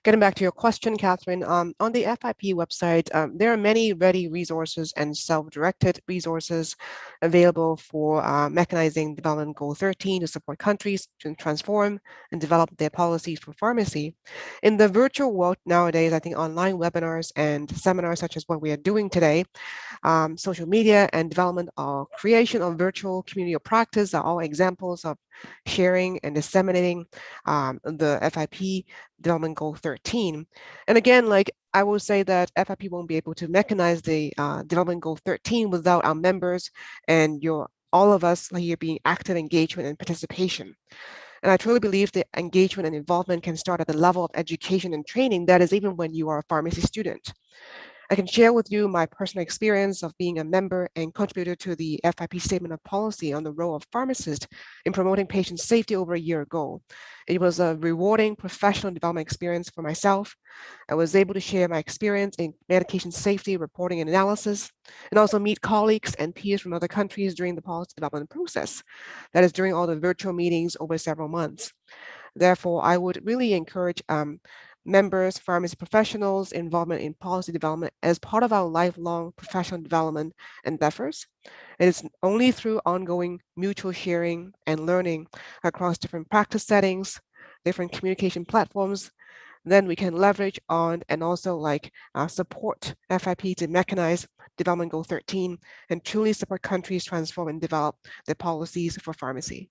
Getting back to your question, Catherine, on the FIP website, there are many ready resources and self-directed resources available for mechanizing Development Goal 13 to support countries to transform and develop their policies for pharmacy. In the virtual world nowadays, I think online webinars and seminars such as what we are doing today, social media and development or creation of virtual community of practice are all examples of sharing and disseminating the FIP Development Goal 13. And again, I will say that FIP won't be able to mechanize the Development Goal 13 without our members and all of us here being active engagement and participation. And I truly believe that engagement and involvement can start at the level of education and training, that is even when you are a pharmacy student. I can share with you my personal experience of being a member and contributor to the FIP Statement of Policy on the role of pharmacists in promoting patient safety over a year ago. It was a rewarding professional development experience for myself. I was able to share my experience in medication safety reporting and analysis, and also meet colleagues and peers from other countries during the policy development process. That is during all the virtual meetings over several months. Therefore, I would really encourage members, pharmacy professionals, involvement in policy development as part of our lifelong professional development endeavors. It is only through ongoing mutual sharing and learning across different practice settings, different communication platforms, then we can leverage on and also support FIP to mechanize Development Goal 13 and truly support countries transform and develop their policies for pharmacy.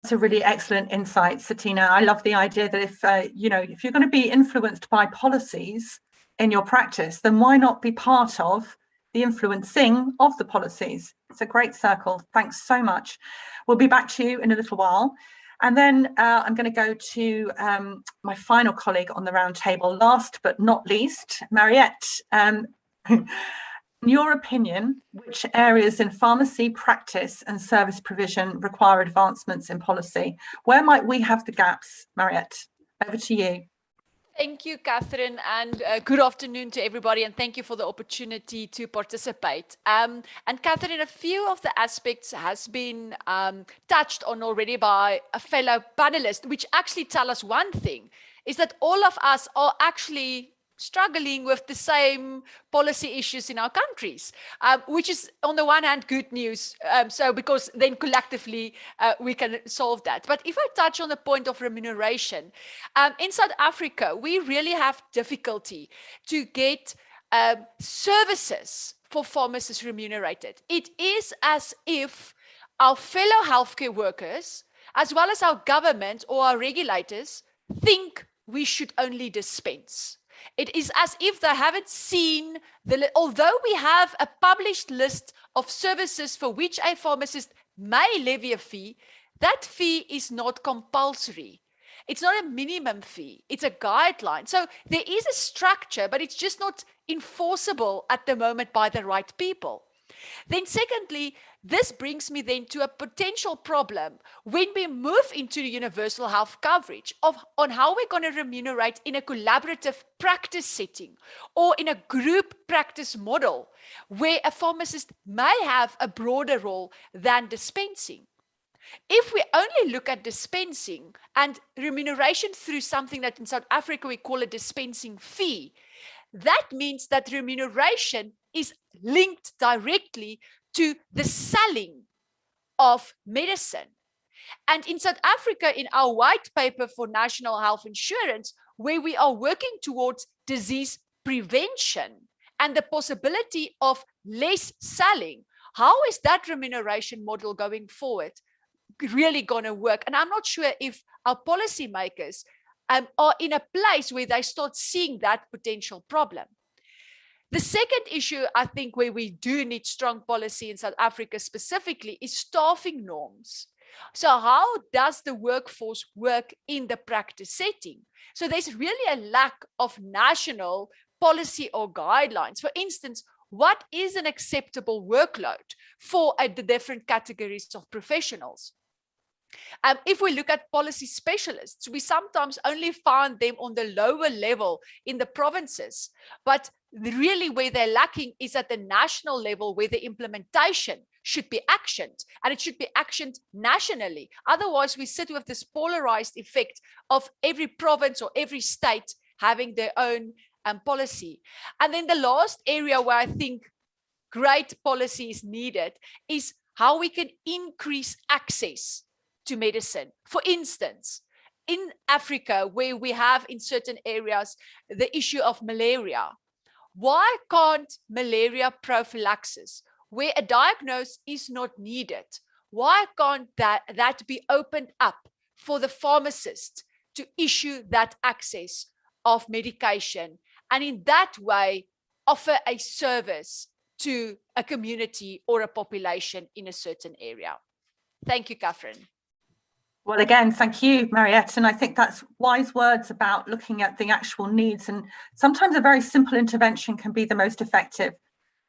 That's a really excellent insight, Satina. I love the idea that if you're going to be influenced by policies in your practice, then why not be part of the influencing of the policies? It's a great circle. Thanks so much. We'll be back to you in a little while. And then I'm going to go to my final colleague on the round table, last but not least, Mariette. In your opinion, which areas in pharmacy practice and service provision require advancements in policy? Where might we have the gaps, Mariette? Over to you. Thank you, Catherine, and good afternoon to everybody, and thank you for the opportunity to participate. And Catherine, a few of the aspects has been touched on already by a fellow panelist, which actually tell us one thing, is that all of us are actually struggling with the same policy issues in our countries, which is on the one hand good news, so because then collectively we can solve that. But if I touch on the point of remuneration, in South Africa we really have difficulty to get services for pharmacists remunerated. It is as if our fellow healthcare workers, as well as our government or our regulators, think we should only dispense. It is as if they haven't seen, although we have a published list of services for which a pharmacist may levy a fee, that fee is not compulsory. It's not a minimum fee, it's a guideline. So there is a structure, but it's just not enforceable at the moment by the right people. Then secondly, this brings me then to a potential problem when we move into the universal health coverage on how we're going to remunerate in a collaborative practice setting or in a group practice model where a pharmacist may have a broader role than dispensing. If we only look at dispensing and remuneration through something that in South Africa we call a dispensing fee, that means that remuneration is linked directly to the selling of medicine. And in South Africa, in our white paper for national health insurance, where we are working towards disease prevention and the possibility of less selling, how is that remuneration model going forward really going to work? And I'm not sure if our policymakers are in a place where they start seeing that potential problem. The second issue, I think, where we do need strong policy in South Africa specifically is staffing norms. So how does the workforce work in the practice setting? So there's really a lack of national policy or guidelines. For instance, what is an acceptable workload for the different categories of professionals? If we look at policy specialists, we sometimes only find them on the lower level in the provinces, but really where they're lacking is at the national level where the implementation should be actioned, and it should be actioned nationally. Otherwise, we sit with this polarized effect of every province or every state having their own policy. And then the last area where I think great policy is needed is how we can increase access to medicine. For instance, in Africa, where we have in certain areas the issue of malaria, why can't malaria prophylaxis, where a diagnosis is not needed, why can't that be opened up for the pharmacist to issue that access of medication, and in that way offer a service to a community or a population in a certain area? Thank you, Catherine. Well, again, thank you, Mariette. And I think that's wise words about looking at the actual needs. And sometimes a very simple intervention can be the most effective.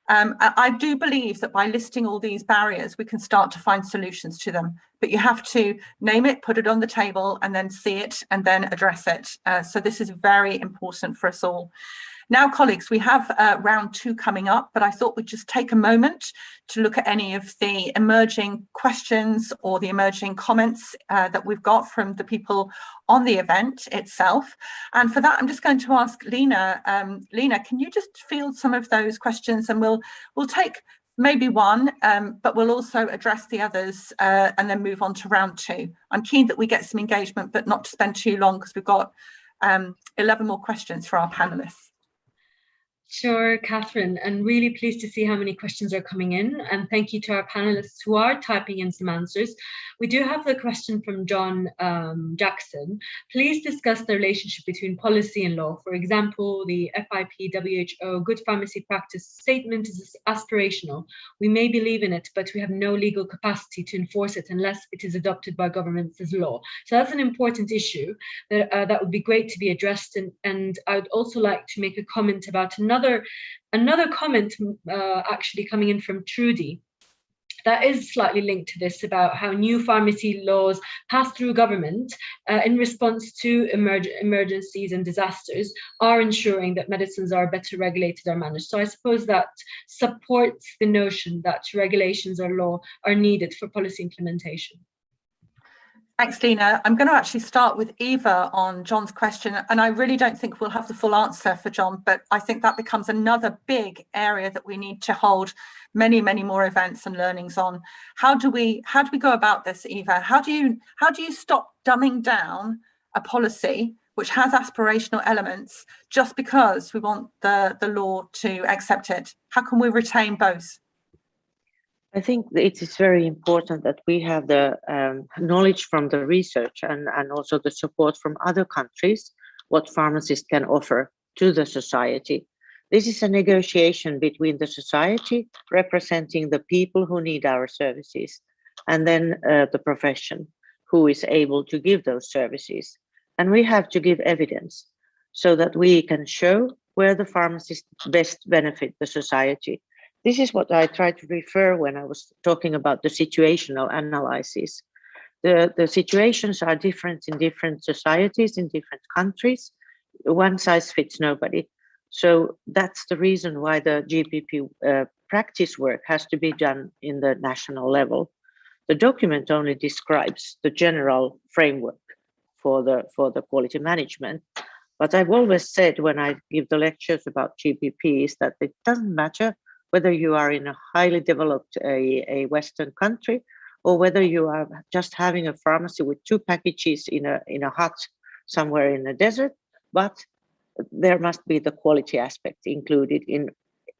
I do believe that by listing all these barriers, we can start to find solutions to them. But you have to name it, put it on the table, and then see it, and then address it. So this is very important for us all. Now, colleagues, we have round 2 coming up, but I thought we'd just take a moment to look at any of the emerging questions or the emerging comments that we've got from the people on the event itself. And for that, I'm just going to ask Lena. Lena, can you just field some of those questions, and we'll take maybe one, but we'll also address the others and then move on to round 2. I'm keen that we get some engagement, but not to spend too long because we've got 11 more questions for our panelists. Sure, Catherine, and really pleased to see how many questions are coming in. And thank you to our panelists who are typing in some answers. We do have the question from John Jackson. Please discuss the relationship between policy and law. For example, the FIP WHO Good Pharmacy Practice statement is aspirational. We may believe in it, but we have no legal capacity to enforce it unless it is adopted by governments as law. So that's an important issue that would be great to be addressed. And I would also like to make a comment about another comment actually coming in from Trudy that is slightly linked to this, about how new pharmacy laws pass through government in response to emergencies and disasters are ensuring that medicines are better regulated or managed. So I suppose that supports the notion that regulations or law are needed for policy implementation. Thanks, Lena. I'm going to actually start with Eva on John's question, and I really don't think we'll have the full answer for John, but I think that becomes another big area that we need to hold many, many more events and learnings on. How do we go about this, Eva? How do you stop dumbing down a policy which has aspirational elements just because we want the law to accept it? How can we retain both? I think it is very important that we have the knowledge from the research and also the support from other countries, what pharmacists can offer to the society. This is a negotiation between the society, representing the people who need our services, and then the profession, who is able to give those services. And we have to give evidence so that we can show where the pharmacists best benefit the society. This is what I tried to refer when I was talking about the situational analysis. The situations are different in different societies, in different countries. One size fits nobody. So that's the reason why the GPP practice work has to be done in the national level. The document only describes the general framework for the quality management. But I've always said when I give the lectures about GPP is that it doesn't matter whether you are in a highly developed a Western country, or whether you are just having a pharmacy with 2 packages in a hut somewhere in the desert, but there must be the quality aspect included in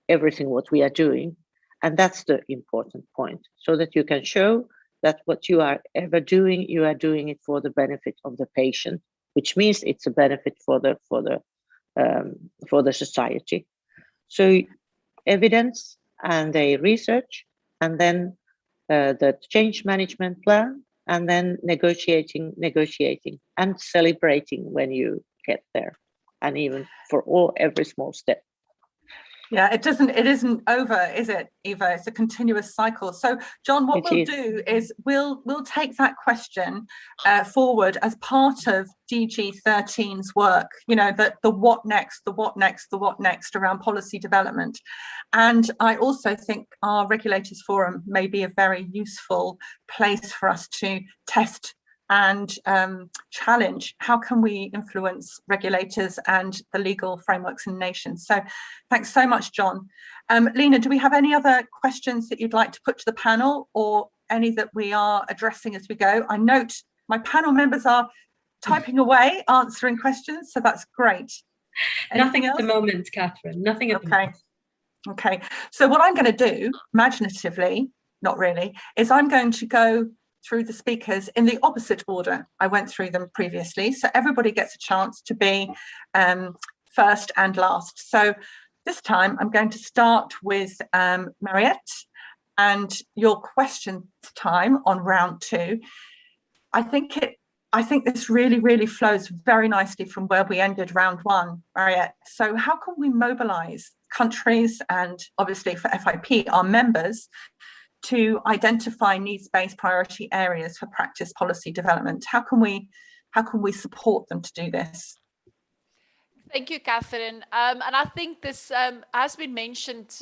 everything what we are doing. And that's the important point, so that you can show that what you are ever doing, you are doing it for the benefit of the patient, which means it's a benefit for the society. So evidence and a research, and then the change management plan, and then negotiating and celebrating when you get there, and even for every small step. Yeah, it isn't over, is it, Eva? It's a continuous cycle. So, John, what we'll do is we'll take that question forward as part of DG 13's work, you know, the what next around policy development. And I also think our Regulators Forum may be a very useful place for us to test and challenge how can we influence regulators and the legal frameworks in nations. So thanks so much, John. Lena, do we have any other questions that you'd like to put to the panel, or any that we are addressing as we go? I note my panel members are typing away, answering questions, so that's great. Nothing at the moment, Catherine, nothing at the moment. Okay, so what I'm going to do, imaginatively, not really, is I'm going to go through the speakers in the opposite order I went through them previously, so everybody gets a chance to be first and last. So this time I'm going to start with Mariette, and your question time on round 2 I think this really flows very nicely from where we ended round one, Mariette. So how can we mobilize countries and obviously for FIP, our members, to identify needs-based priority areas for practice policy development? How can we support them to do this? Thank you, Catherine. And I think this has been mentioned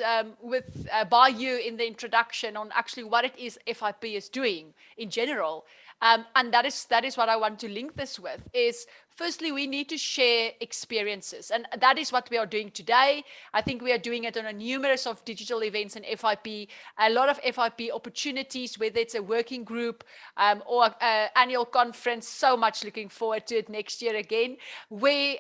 by you in the introduction on actually what it is FIP is doing in general. And that is what I want to link this with, is firstly, we need to share experiences. And that is what we are doing today. I think we are doing it on a numerous of digital events in FIP, a lot of FIP opportunities, whether it's a working group or an annual conference. So much looking forward to it next year again, where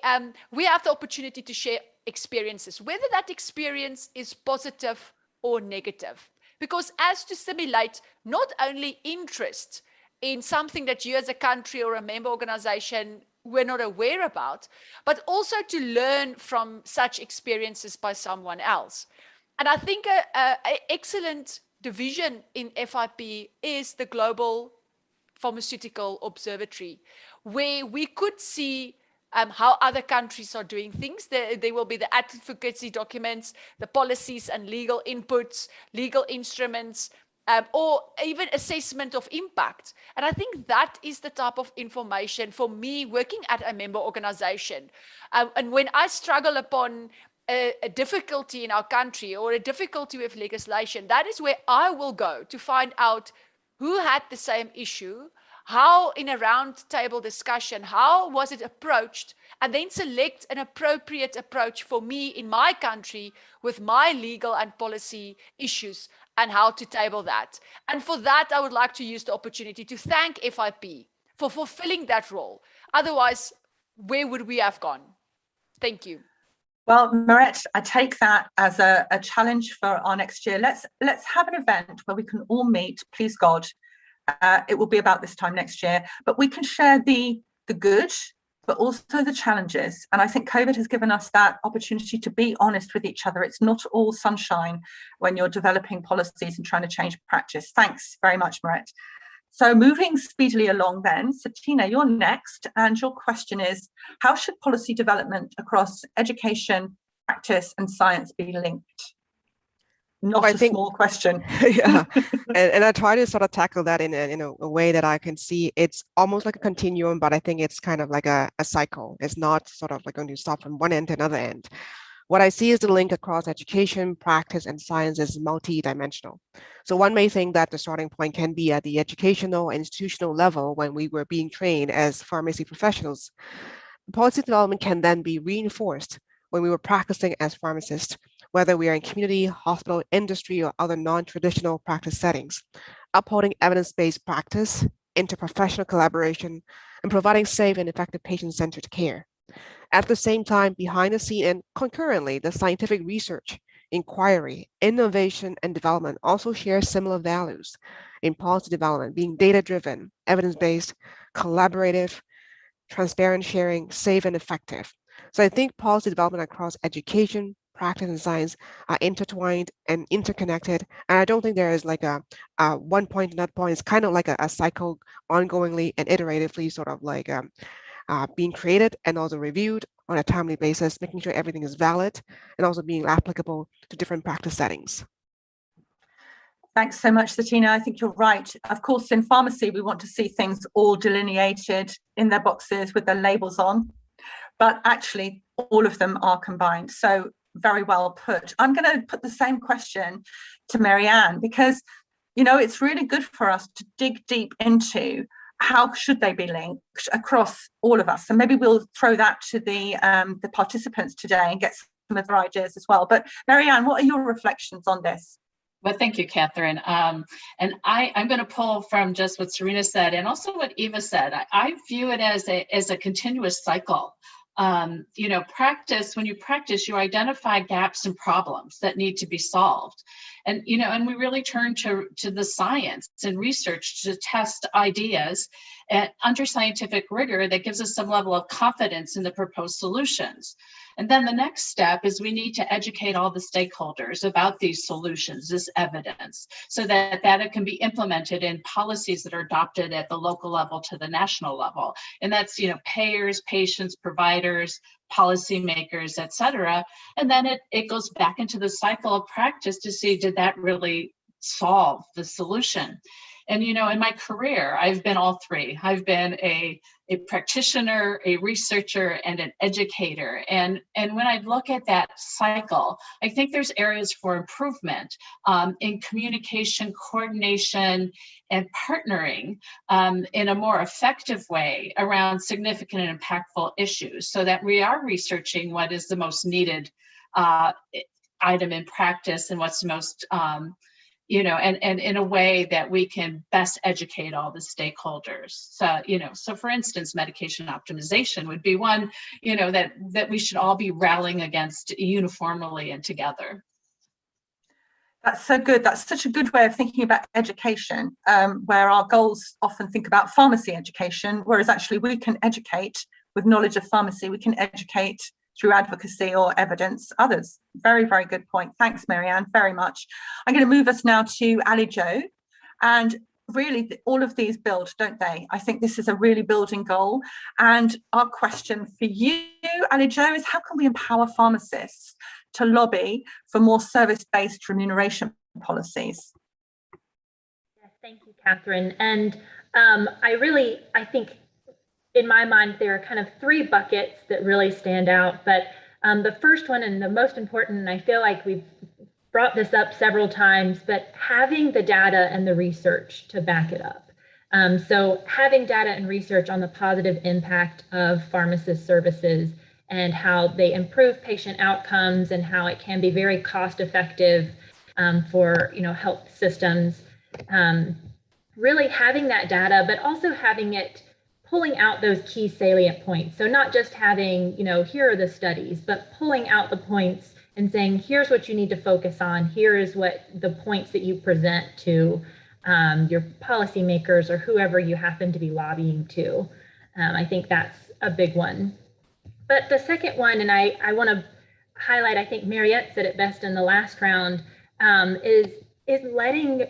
we have the opportunity to share experiences, whether that experience is positive or negative. Because as to stimulate not only interest in something that you as a country or a member organization were not aware about, but also to learn from such experiences by someone else. And I think an excellent division in FIP is the Global Pharmaceutical Observatory, where we could see how other countries are doing things. There will be the advocacy documents, the policies and legal inputs, legal instruments, or even assessment of impact. And I think that is the type of information for me working at a member organization. And when I struggle upon a difficulty in our country or a difficulty with legislation, that is where I will go to find out who had the same issue, how in a round table discussion, how was it approached, and then select an appropriate approach for me in my country with my legal and policy issues and how to table that. And for that, I would like to use the opportunity to thank FIP for fulfilling that role. Otherwise, where would we have gone? Thank you. Well, Mariette, I take that as a challenge for our next year. Let's have an event where we can all meet, please God. It will be about this time next year, but we can share the good, but also the challenges. And I think COVID has given us that opportunity to be honest with each other. It's not all sunshine when you're developing policies and trying to change practice. Thanks very much, Mariette. So moving speedily along then, Satina, you're next. And your question is, how should policy development across education, practice and science be linked? Not a small question. Yeah, and I try to sort of tackle that in a way that I can see. It's almost like a continuum, but I think it's kind of like a cycle. It's not sort of like going to stop from one end to another end. What I see is the link across education, practice, and science is multi-dimensional. So one may think that the starting point can be at the educational and institutional level when we were being trained as pharmacy professionals. Policy development can then be reinforced when we were practicing as pharmacists, whether we are in community, hospital, industry, or other non-traditional practice settings, upholding evidence-based practice, interprofessional collaboration, and providing safe and effective patient-centered care. At the same time, behind the scene and concurrently, the scientific research, inquiry, innovation, and development also share similar values in policy development, being data-driven, evidence-based, collaborative, transparent sharing, safe and effective. So I think policy development across education, practice, and science are intertwined and interconnected. And I don't think there is like a one point to that point. It's kind of like a cycle ongoingly and iteratively sort of like being created and also reviewed on a timely basis, making sure everything is valid and also being applicable to different practice settings. Thanks so much, Satina. I think you're right. Of course, in pharmacy, we want to see things all delineated in their boxes with their labels on, but actually all of them are combined. So very well put. I'm going to put the same question to Marianne, because, you know, it's really good for us to dig deep into how should they be linked across all of us. And maybe we'll throw that to the participants today and get some of their ideas as well. But Marianne, what are your reflections on this? Well, thank you, Catherine. And I'm going to pull from just what Serena said and also what Eva said. I view it as a continuous cycle. You know, when you practice, you identify gaps and problems that need to be solved. And, and we really turn to the science and research to test ideas under scientific rigor that gives us some level of confidence in the proposed solutions. And then the next step is we need to educate all the stakeholders about these solutions, this evidence, so that it can be implemented in policies that are adopted at the local level to the national level. And that's, payers, patients, providers, policymakers, et cetera. And then it goes back into the cycle of practice to see, did that really solve the solution? And, in my career, I've been all three. I've been a practitioner, a researcher, and an educator. And when I look at that cycle, I think there's areas for improvement in communication, coordination, and partnering in a more effective way around significant and impactful issues, so that we are researching what is the most needed item in practice and what's the most and in a way that we can best educate all the stakeholders. So, so for instance, medication optimization would be one, that we should all be rallying against uniformly and together. That's so good. That's such a good way of thinking about education, where our goals often think about pharmacy education, whereas actually we can educate with knowledge of pharmacy. We can educate through advocacy or evidence others. Very, very good point. Thanks, Marianne, very much. I'm going to move us now to Ali Jo. And really, all of these build, don't they? I think this is a really building goal. And our question for you, Ali Jo, is how can we empower pharmacists to lobby for more service-based remuneration policies? Yes, thank you, Catherine. And I think in my mind, there are kind of three buckets that really stand out. But the first one and the most important, and I feel like we've brought this up several times, but having the data and the research to back it up. So having data and research on the positive impact of pharmacist services and how they improve patient outcomes and how it can be very cost effective for health systems. Really having that data, but also having it pulling out those key salient points. So not just having, here are the studies, but pulling out the points and saying, here's what you need to focus on. Here is what the points that you present to your policymakers or whoever you happen to be lobbying to. I think that's a big one. But the second one, and I want to highlight, I think Mariette said it best in the last round, is letting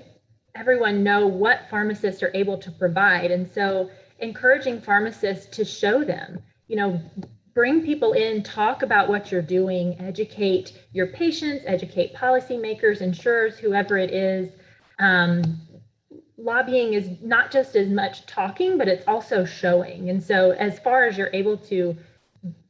everyone know what pharmacists are able to provide. And so encouraging pharmacists to show them, bring people in, talk about what you're doing, educate your patients, educate policymakers, insurers, whoever it is. Lobbying is not just as much talking, but it's also showing. And so as far as you're able to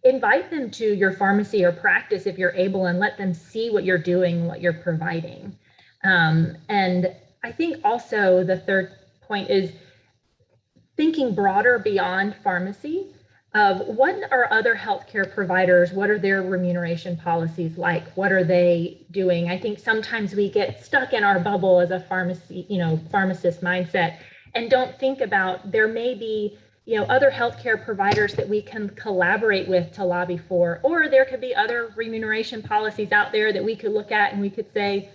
invite them to your pharmacy or practice, if you're able, and let them see what you're doing, what you're providing. And I think also the third point is thinking broader beyond pharmacy of what are other healthcare providers, what are their remuneration policies like, what are they doing? I think sometimes we get stuck in our bubble as a pharmacist mindset and don't think about there may be other healthcare providers that we can collaborate with to lobby for, or there could be other remuneration policies out there that we could look at and we could say,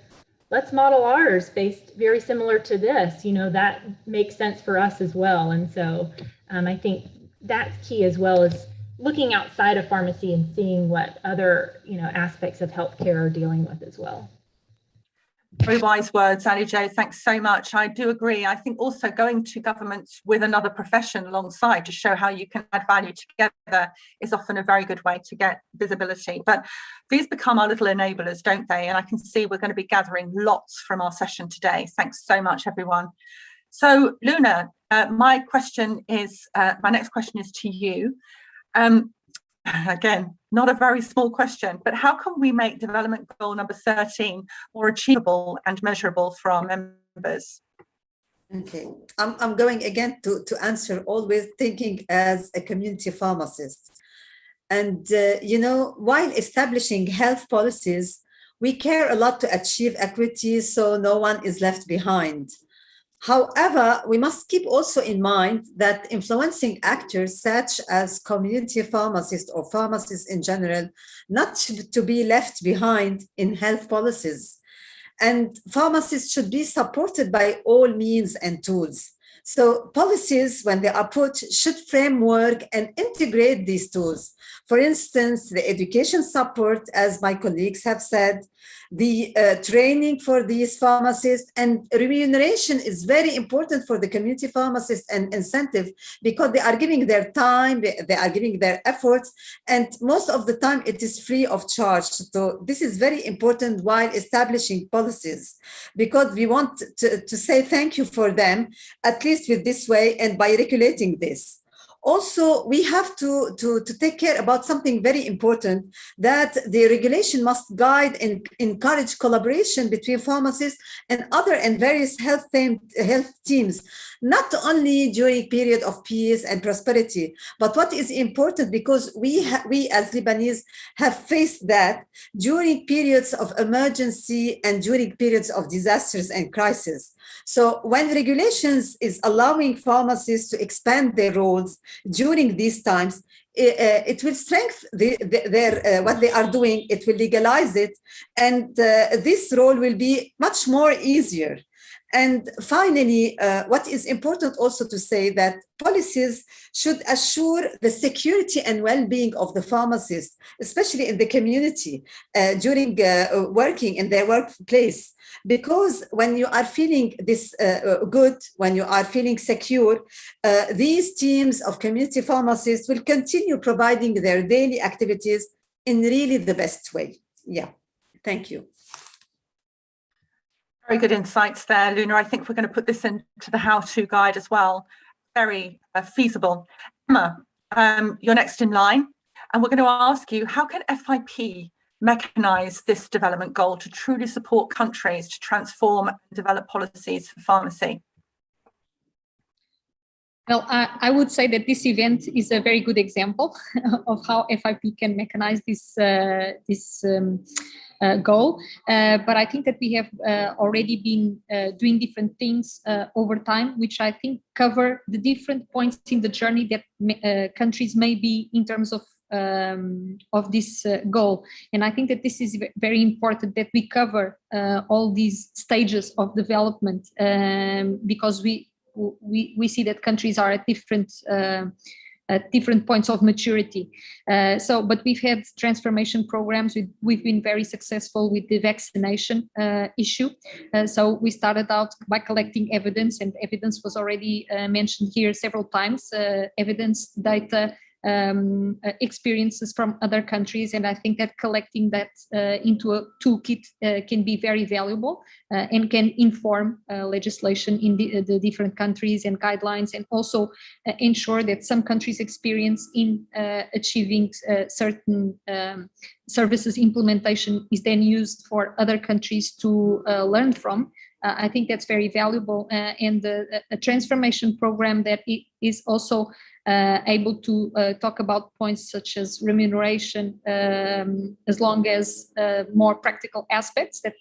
let's model ours based very similar to this, that makes sense for us as well. And so I think that's key, as well as looking outside of pharmacy and seeing what other, aspects of healthcare are dealing with as well. Very wise words, Ali Jo. Thanks so much. I do agree. I think also going to governments with another profession alongside to show how you can add value together is often a very good way to get visibility. But these become our little enablers, don't they? And I can see we're going to be gathering lots from our session today. Thanks so much, everyone. So, Luna, my next question is to you. Again, not a very small question, but how can we make development goal number 13 more achievable and measurable for our members? Okay, I'm going again to answer, always thinking as a community pharmacist. And, while establishing health policies, we care a lot to achieve equity so no one is left behind. However, we must keep also in mind that influencing actors such as community pharmacists or pharmacists in general, not to be left behind in health policies. and pharmacists should be supported by all means and tools. So policies, when they are put, should framework and integrate these tools. For instance, the education support, as my colleagues have said, the training for these pharmacists, and remuneration is very important for the community pharmacists and incentive, because they are giving their time, they are giving their efforts, and most of the time it is free of charge. So this is very important while establishing policies, because we want to say thank you for them, at least with this way and by regulating this. Also, we have to take care about something very important, that the regulation must guide and encourage collaboration between pharmacists and other and various health teams, not only during period of peace and prosperity, but what is important, because we as Lebanese have faced that during periods of emergency and during periods of disasters and crisis. So when regulations is allowing pharmacists to expand their roles during these times, it will strengthen what they are doing, it will legalize it, and this role will be much more easier. And finally, what is important also to say that policies should assure the security and well-being of the pharmacists, especially in the community during working in their workplace. Because when you are feeling this good, when you are feeling secure, these teams of community pharmacists will continue providing their daily activities in really the best way. Yeah, thank you. Very good insights there, Luna. I think we're going to put this into the how-to guide as well. Very feasible. Emma, you're next in line, and we're going to ask you, how can FIP mechanize this development goal to truly support countries to transform and develop policies for pharmacy? Well, I would say that this event is a very good example of how FIP can mechanize this goal. But I think that we have already been doing different things over time, which I think cover the different points in the journey that countries may be in terms of this goal. And I think that this is very important that we cover all these stages of development, because we see that countries are at different points of maturity. But we've had transformation programs. We've been very successful with the vaccination issue. So we started out by collecting evidence, and evidence was already mentioned here several times, evidence, data, experiences from other countries, and I think that collecting that into a toolkit can be very valuable and can inform legislation in the different countries and guidelines, and also ensure that some countries' experience in achieving certain services implementation is then used for other countries to learn from. I think that's very valuable, and a transformation program that is also able to talk about points such as remuneration, as long as more practical aspects that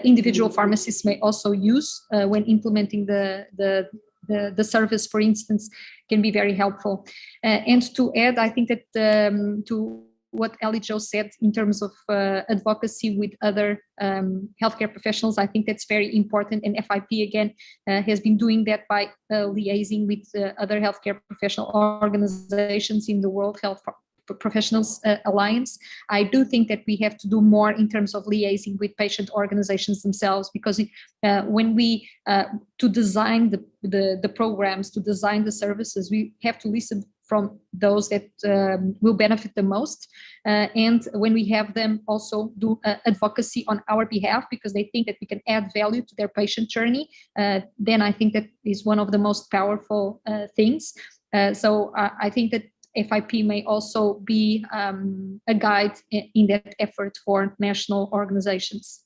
individual pharmacists may also use when implementing the service, for instance, can be very helpful. And to add, I think that to what Ellie Jo said in terms of advocacy with other healthcare professionals, I think that's very important. And FIP, again, has been doing that by liaising with other healthcare professional organizations in the World Health Professionals Alliance. I do think that we have to do more in terms of liaising with patient organizations themselves, because when we to design the programs, to design the services, we have to listen from those that will benefit the most. And when we have them also do advocacy on our behalf, because they think that we can add value to their patient journey, then I think that is one of the most powerful things. So I think that FIP may also be a guide in that effort for national organizations.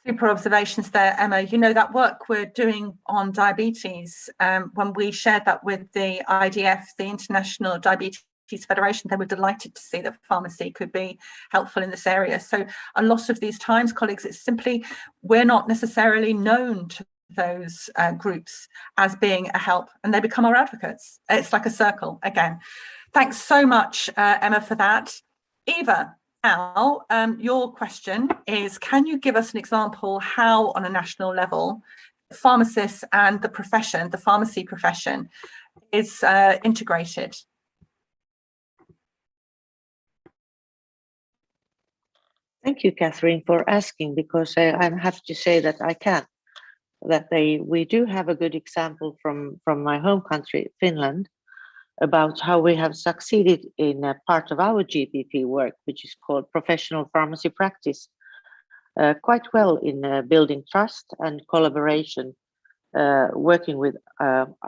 Super observations there, Emma. You know, that work we're doing on diabetes, when we shared that with the IDF, the International Diabetes Federation, they were delighted to see that pharmacy could be helpful in this area. So a lot of these times, colleagues, it's simply we're not necessarily known to those groups as being a help, and they become our advocates. It's like a circle again. Thanks so much, Emma, for that. Eva, Now, your question is, can you give us an example how on a national level, pharmacists and the profession, the pharmacy profession, is integrated? Thank you, Catherine, for asking, because I have to say that I can. We do have a good example from my home country, Finland, about how we have succeeded in a part of our GPP work, which is called professional pharmacy practice, quite well in building trust and collaboration, working with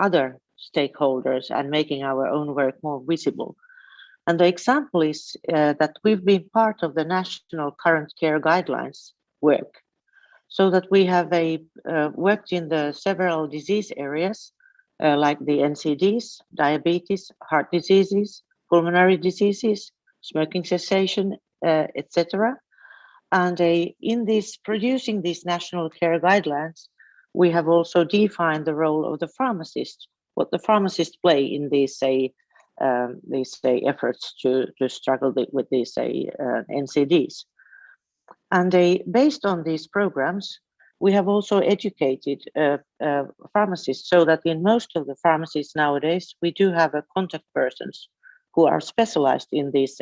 other stakeholders and making our own work more visible. And the example is that we've been part of the national current care guidelines work, so that we have worked in the several disease areas like the NCDs, diabetes, heart diseases, pulmonary diseases, smoking cessation, etc. And in producing these national care guidelines, we have also defined the role of the pharmacist, what the pharmacists play in these efforts to struggle with these NCDs. And based on these programs, we have also educated pharmacists, so that in most of the pharmacies nowadays, we do have contact persons who are specialized in these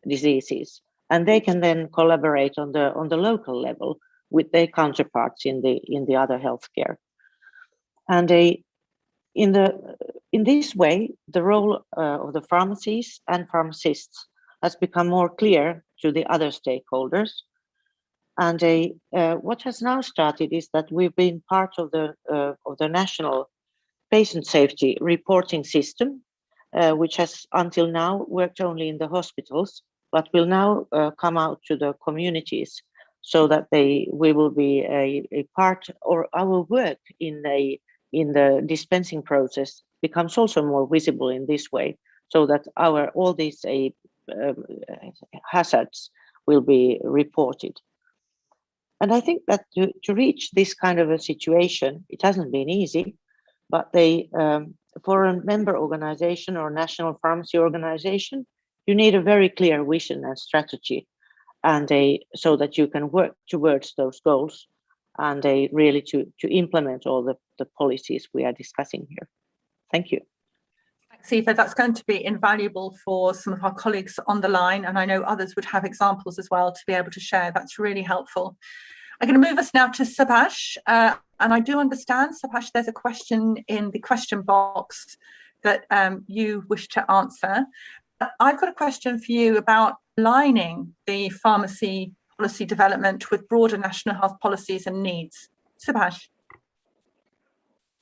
diseases, and they can then collaborate on the local level with their counterparts in the other healthcare. And in this way, the role of the pharmacies and pharmacists has become more clear to the other stakeholders. And what has now started is that we've been part of the national patient safety reporting system, which has until now worked only in the hospitals, but will now come out to the communities, so that we will be a part, or our work in the dispensing process becomes also more visible in this way, so that all these hazards will be reported. And I think that to reach this kind of a situation, it hasn't been easy, but for a member organization or national pharmacy organization, you need a very clear vision and strategy, and so that you can work towards those goals, and really to implement all the policies we are discussing here. Thank you. Thanks, Eva. That's going to be invaluable for some of our colleagues on the line, and I know others would have examples as well to be able to share. That's really helpful. I'm going to move us now to Subhash, and I do understand, Subhash, there's a question in the question box that you wish to answer. I've got a question for you about aligning the pharmacy policy development with broader national health policies and needs. Subhash.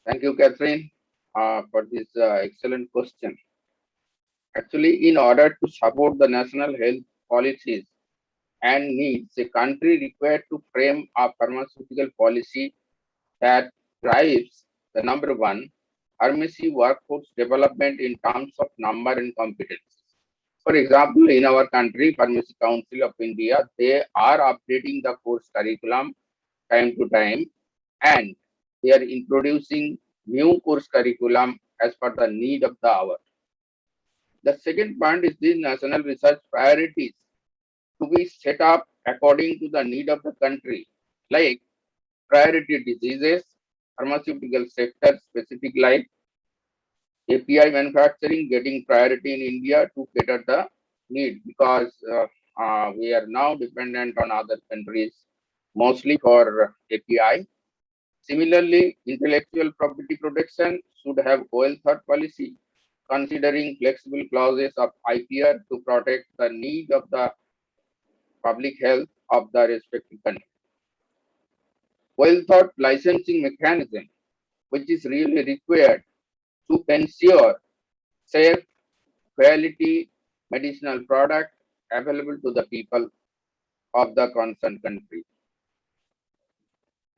Thank you, Catherine, for this excellent question. Actually, in order to support the national health policies and needs, a country required to frame a pharmaceutical policy that drives the number one, pharmacy workforce development in terms of number and competence. For example, in our country, Pharmacy Council of India, they are updating the course curriculum time to time, and they are introducing new course curriculum as per the need of the hour. The second point is these national research priorities to be set up according to the need of the country, like priority diseases, pharmaceutical sector specific, like API manufacturing getting priority in India to cater the need, because we are now dependent on other countries mostly for API. Similarly, intellectual property protection should have well thought policy, considering flexible clauses of IPR to protect the need of the public health of the respective country. Well thought licensing mechanism, which is really required to ensure safe, quality medicinal product available to the people of the concerned country.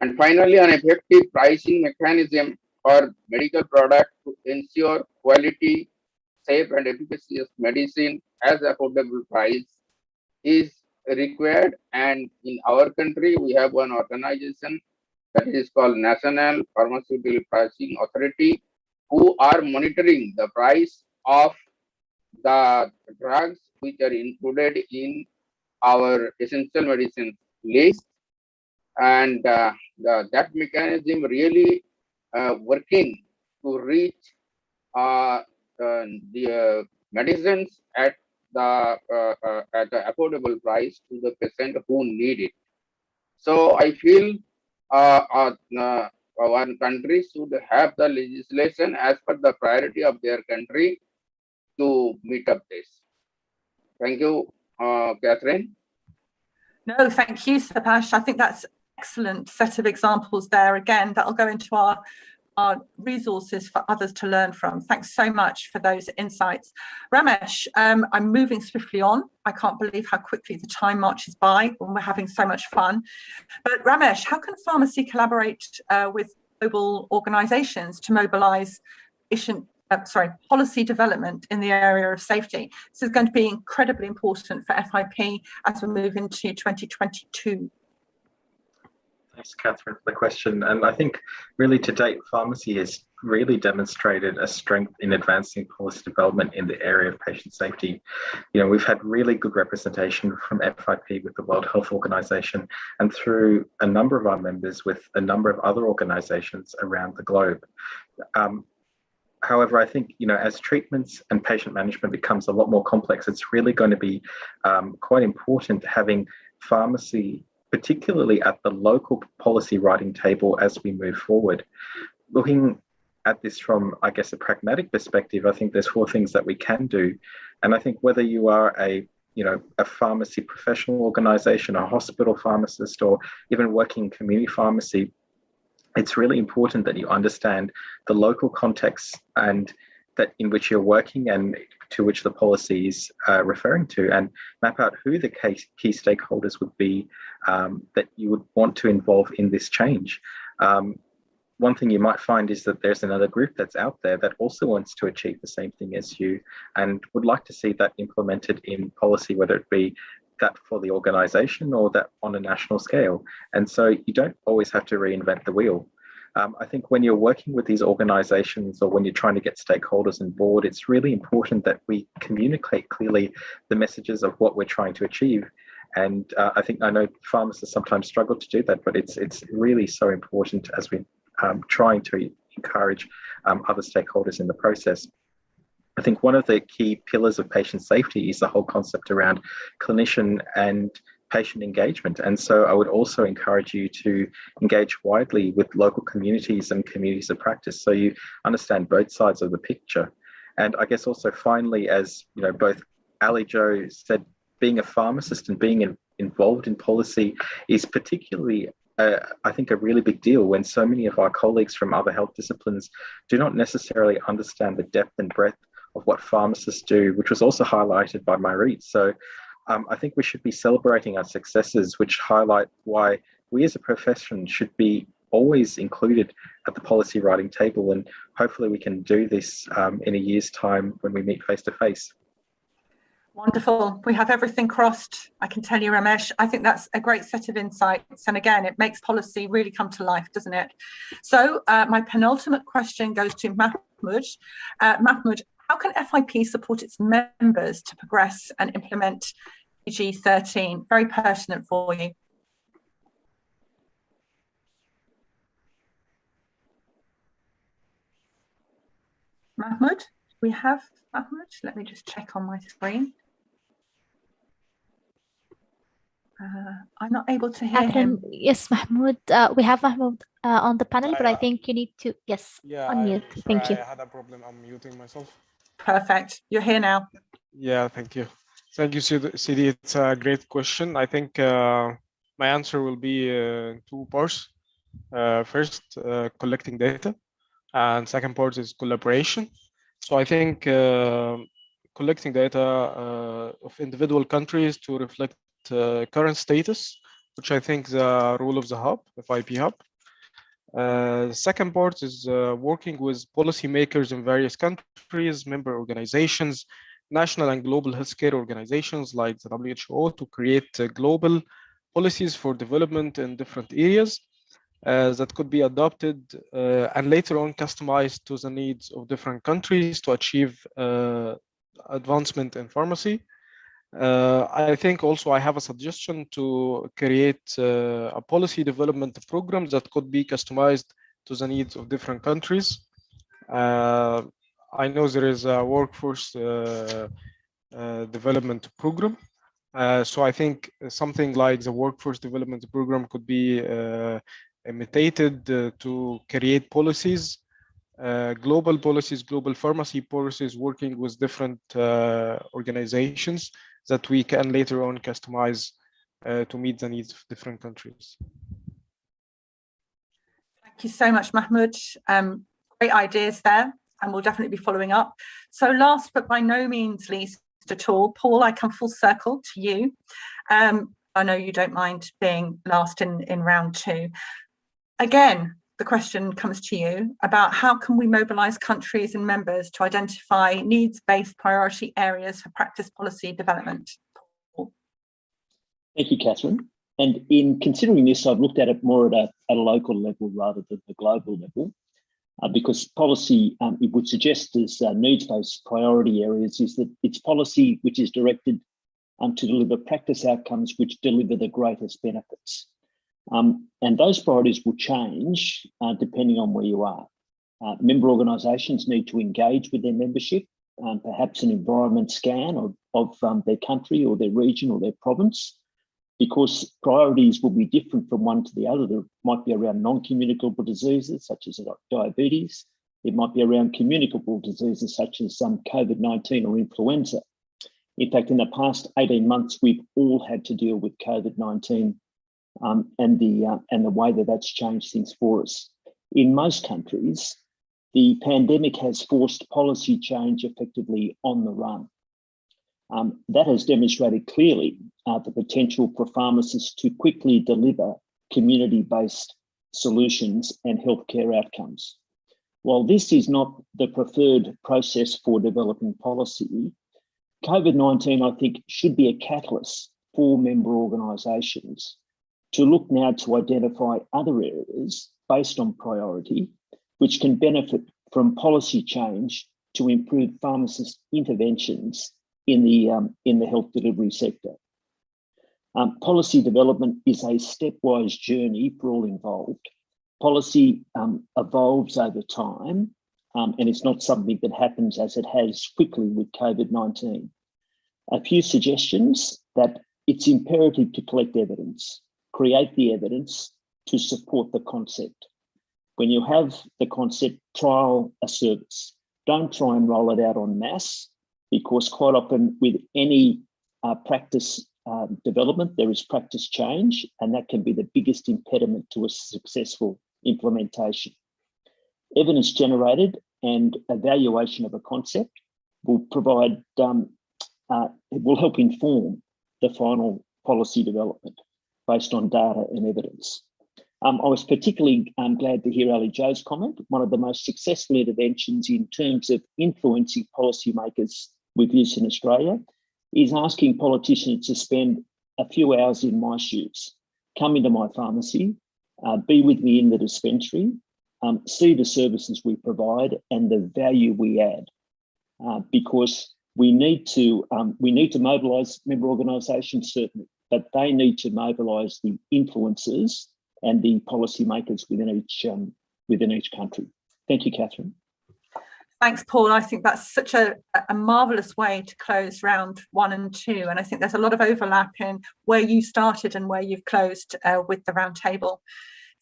And finally, an effective pricing mechanism for medical product to ensure quality, safe and efficacious medicine at affordable price is required. And in our country, we have one organization that is called National Pharmaceutical Pricing Authority, who are monitoring the price of the drugs which are included in our essential medicines list, and that mechanism really working to reach the medicines at the affordable price to the patient who need it. So I feel our country should have the legislation as per the priority of their country to meet up this. Thank you, Catherine. No, thank you, Sabash. I think that's excellent set of examples there. Again, that'll go into our resources for others to learn from. Thanks so much for those insights. Ramesh, I'm moving swiftly on. I can't believe how quickly the time marches by when we're having so much fun. But Ramesh, how can pharmacy collaborate with global organizations to mobilize policy development in the area of safety? This is going to be incredibly important for FIP as we move into 2022. Thanks, Catherine, for the question. And I think really to date, pharmacy has really demonstrated a strength in advancing policy development in the area of patient safety. You know, we've had really good representation from FIP with the World Health Organization and through a number of our members with a number of other organizations around the globe. However, I think, you know, as treatments and patient management becomes a lot more complex, it's really going to be quite important having pharmacy particularly at the local policy writing table as we move forward. Looking at this from, I guess, a pragmatic perspective, I think there's 4 things that we can do. And I think whether you are a pharmacy professional organization, a hospital pharmacist, or even working in community pharmacy, it's really important that you understand the local context and that in which you're working and to which the policy is referring to, and map out who the key stakeholders would be that you would want to involve in this change. One thing you might find is that there's another group that's out there that also wants to achieve the same thing as you and would like to see that implemented in policy, whether it be that for the organization or that on a national scale. And so you don't always have to reinvent the wheel. I think when you're working with these organizations or when you're trying to get stakeholders on board, it's really important that we communicate clearly the messages of what we're trying to achieve. And I know pharmacists sometimes struggle to do that, but it's really so important as we're trying to encourage other stakeholders in the process. I think one of the key pillars of patient safety is the whole concept around clinician and patient engagement. And so I would also encourage you to engage widely with local communities and communities of practice so you understand both sides of the picture. And I guess also finally, as you know, both Ali Jo said, being a pharmacist and being involved in policy is particularly I think a really big deal when so many of our colleagues from other health disciplines do not necessarily understand the depth and breadth of what pharmacists do, which was also highlighted by Myreet. So I think we should be celebrating our successes, which highlight why we as a profession should be always included at the policy writing table. And hopefully we can do this in a year's time when we meet face to face. Wonderful. We have everything crossed, I can tell you, Ramesh. I think that's a great set of insights. And again, it makes policy really come to life, doesn't it? So my penultimate question goes to Mahmoud. Mahmoud, how can FIP support its members to progress and implement DG 13? Very pertinent for you. Mahmoud, we have Mahmoud. Let me just check on my screen. I'm not able to hear him. Yes, Mahmoud. We have Mahmoud on the panel, but I think you need to, unmute. Thank you. I had a problem. I'm muting myself. Perfect. You're here now. Yeah, thank you. Thank you, CD. It's a great question. I think my answer will be in 2 parts. First, collecting data, and second part is collaboration. So I think collecting data of individual countries to reflect current status, which I think the role of the hub, the FIP hub. The second part is working with policymakers in various countries, member organizations, national and global healthcare organizations like the WHO to create global policies for development in different areas that could be adopted and later on customized to the needs of different countries to achieve advancement in pharmacy. I think also I have a suggestion to create a policy development program that could be customized to the needs of different countries. I know there is a workforce development program. So I think something like the workforce development program could be imitated to create policies, global policies, global pharmacy policies, working with different organizations that we can later on customize to meet the needs of different countries. Thank you so much, Mahmoud. Great ideas there, and we'll definitely be following up. So last but by no means least at all, Paul, I come full circle to you. I know you don't mind being last in round two. Again, the question comes to you about how can we mobilize countries and members to identify needs-based priority areas for practice policy development? Paul. Thank you, Catherine. And in considering this, I've looked at it more at a local level rather than the global level, because policy, it would suggest as needs-based priority areas is that it's policy which is directed to deliver practice outcomes which deliver the greatest benefits. And those priorities will change depending on where you are. Member organisations need to engage with their membership, perhaps an environment scan of their country or their region or their province, because priorities will be different from one to the other. There might be around non-communicable diseases such as diabetes. It might be around communicable diseases such as COVID-19 or influenza. In fact, in the past 18 months, we've all had to deal with COVID-19 and the way that that's changed things for us. In most countries, the pandemic has forced policy change effectively on the run. That has demonstrated clearly the potential for pharmacists to quickly deliver community-based solutions and healthcare outcomes. While this is not the preferred process for developing policy, COVID-19, I think, should be a catalyst for member organisations to look now to identify other areas based on priority, which can benefit from policy change to improve pharmacist interventions in the health delivery sector. Policy development is a stepwise journey for all involved. Policy evolves over time, and it's not something that happens as it has quickly with COVID-19. A few suggestions: that it's imperative to collect evidence, create the evidence to support the concept. When you have the concept, trial a service. Don't try and roll it out en masse, because quite often with any practice development, there is practice change, and that can be the biggest impediment to a successful implementation. Evidence generated and evaluation of a concept will provide, it will help inform the final policy development based on data and evidence. I was particularly glad to hear Ali Joe's comment. One of the most successful interventions in terms of influencing policymakers with this in Australia is asking politicians to spend a few hours in my shoes, come into my pharmacy, be with me in the dispensary, see the services we provide and the value we add, because we need to mobilise member organisations, certainly, but they need to mobilise the influencers and the policymakers within each country. Thank you, Catherine. Thanks, Paul. I think that's such a marvellous way to close round 1 and 2. And I think there's a lot of overlap in where you started and where you've closed with the round table.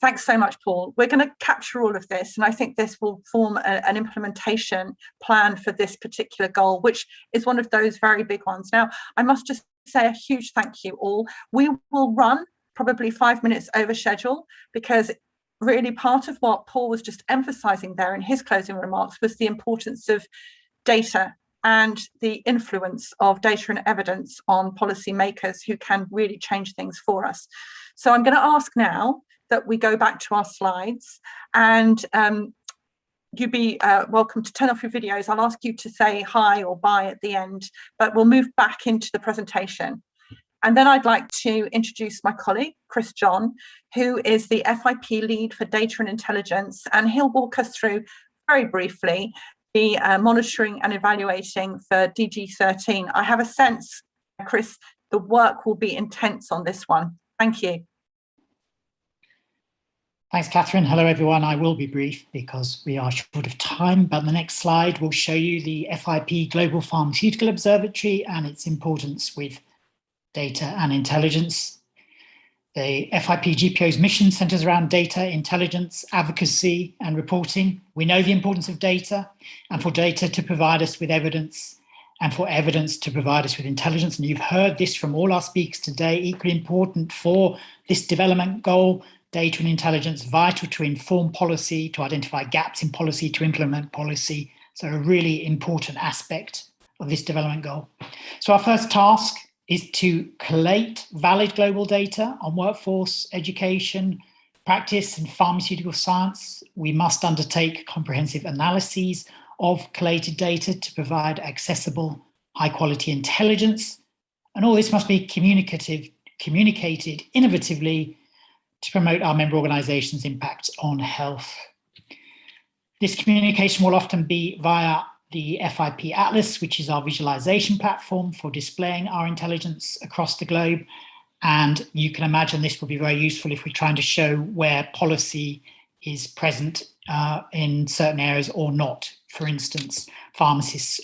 Thanks so much, Paul. We're going to capture all of this, and I think this will form an implementation plan for this particular goal, which is one of those very big ones. Now, I must just say a huge thank you all. We will run probably 5 minutes over schedule, because really part of what Paul was just emphasising there in his closing remarks was the importance of data and the influence of data and evidence on policymakers who can really change things for us. So I'm going to ask now that we go back to our slides, and you'd be welcome to turn off your videos. I'll ask you to say hi or bye at the end, but we'll move back into the presentation. And then I'd like to introduce my colleague, Chris John, who is the FIP lead for data and intelligence, and he'll walk us through very briefly the monitoring and evaluating for DG13. I have a sense, Chris, the work will be intense on this one. Thank you. Thanks, Catherine. Hello, everyone. I will be brief because we are short of time, but the next slide will show you the FIP Global Pharmaceutical Observatory and its importance with data and intelligence. The FIP GPO's mission centers around data, intelligence, advocacy, and reporting. We know the importance of data, and for data to provide us with evidence, and for evidence to provide us with intelligence. And you've heard this from all our speakers today, equally important for this development goal. Data and intelligence, vital to inform policy, to identify gaps in policy, to implement policy. So a really important aspect of this development goal. So our first task is to collate valid global data on workforce, education, practice, and pharmaceutical science. We must undertake comprehensive analyses of collated data to provide accessible, high-quality intelligence. And all this must be communicated innovatively to promote our member organisations' impact on health. This communication will often be via the FIP Atlas, which is our visualization platform for displaying our intelligence across the globe. And you can imagine this will be very useful if we're trying to show where policy is present in certain areas or not. For instance, pharmacists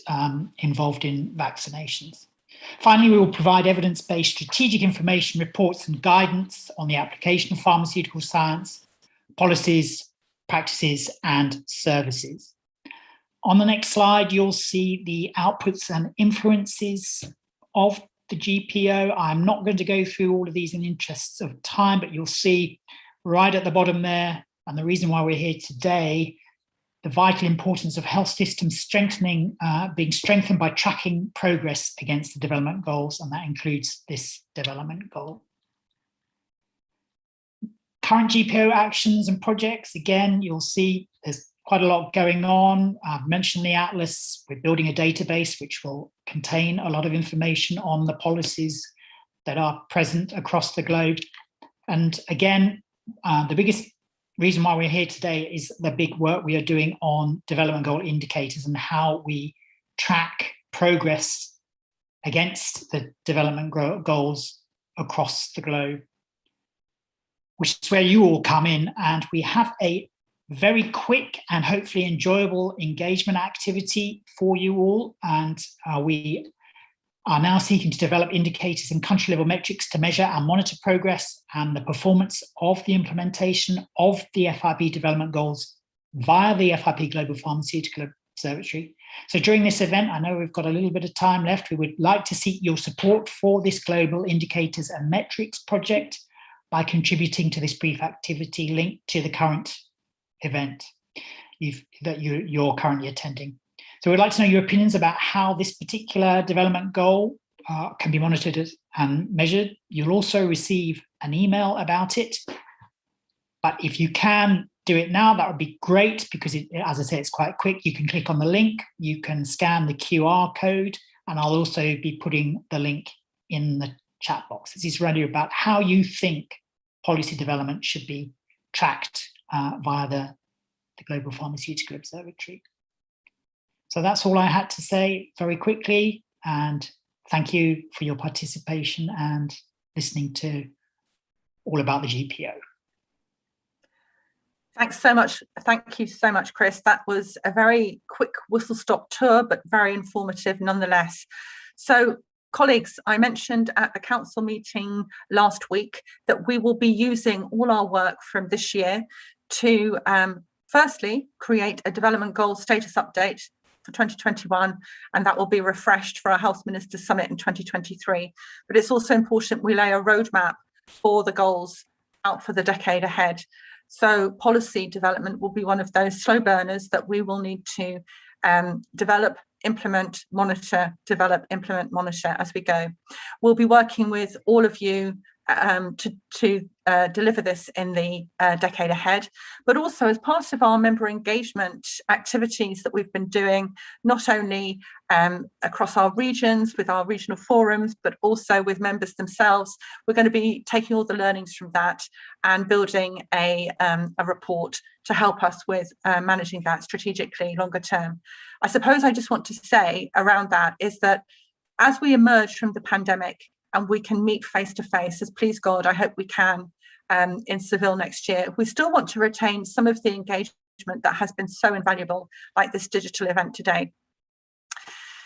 involved in vaccinations. Finally, we will provide evidence-based strategic information, reports and guidance on the application of pharmaceutical science, policies, practices and services. On the next slide, you'll see the outputs and influences of the GPO. I'm not going to go through all of these in the interests of time, but you'll see right at the bottom there, and the reason why we're here today, the vital importance of health systems being strengthened by tracking progress against the development goals, and that includes this development goal. Current GPO actions and projects, again, you'll see there's quite a lot going on. I've mentioned the Atlas. We're building a database which will contain a lot of information on the policies that are present across the globe. And again, the biggest reason why we're here today is the big work we are doing on development goal indicators and how we track progress against the development goals across the globe, which is where you all come in. And we have a very quick and hopefully enjoyable engagement activity for you all. And we are now seeking to develop indicators and country level metrics to measure and monitor progress and the performance of the implementation of the FIP development goals via the FIP Global Pharmaceutical Observatory. So during this event, I know we've got a little bit of time left. We would like to seek your support for this global indicators and metrics project by contributing to this brief activity linked to the current event that you're currently attending. So we'd like to know your opinions about how this particular development goal can be monitored and measured. You'll also receive an email about it. But if you can do it now, that would be great because, as I say, it's quite quick. You can click on the link, you can scan the QR code, and I'll also be putting the link in the chat box. This is really about how you think policy development should be tracked via the Global Pharmaceutical Observatory. So that's all I had to say very quickly, and thank you for your participation and listening to all about the GPO. Thanks so much. Thank you so much, Chris. That was a very quick whistle-stop tour, but very informative nonetheless. So, colleagues, I mentioned at the council meeting last week that we will be using all our work from this year to firstly create a development goals status update for 2021, and that will be refreshed for our Health Ministers Summit in 2023. But it's also important we lay a roadmap for the goals out for the decade ahead. So policy development will be one of those slow burners that we will need to develop, implement, monitor, develop, implement, monitor as we go. We'll be working with all of you to deliver this in the decade ahead, but also as part of our member engagement activities that we've been doing, not only across our regions with our regional forums, but also with members themselves. We're going to be taking all the learnings from that and building a report to help us with managing that strategically longer term. I suppose I just want to say around that is that As we emerge from the pandemic and we can meet face to face, as please God, I hope we can in Seville next year, we still want to retain some of the engagement that has been so invaluable, like this digital event today.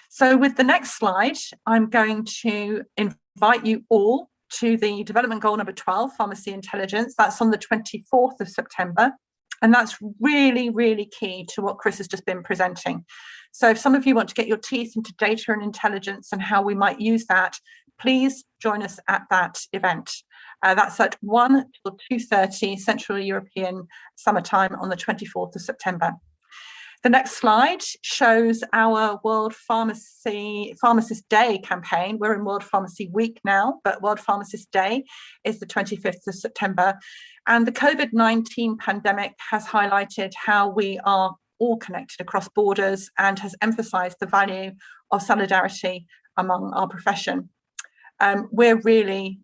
So with the next slide, I'm going to invite you all to the development goal number 12, pharmacy intelligence. That's on the 24th of September. And that's really, really key to what Chris has just been presenting. So if some of you want to get your teeth into data and intelligence and how we might use that, please join us at that event. That's at 1 till 2:30 Central European summertime on the 24th of September. The next slide shows our World Pharmacist Day campaign. We're in World Pharmacy Week now, but World Pharmacist Day is the 25th of September. And the COVID-19 pandemic has highlighted how we are all connected across borders and has emphasized the value of solidarity among our profession. We're really,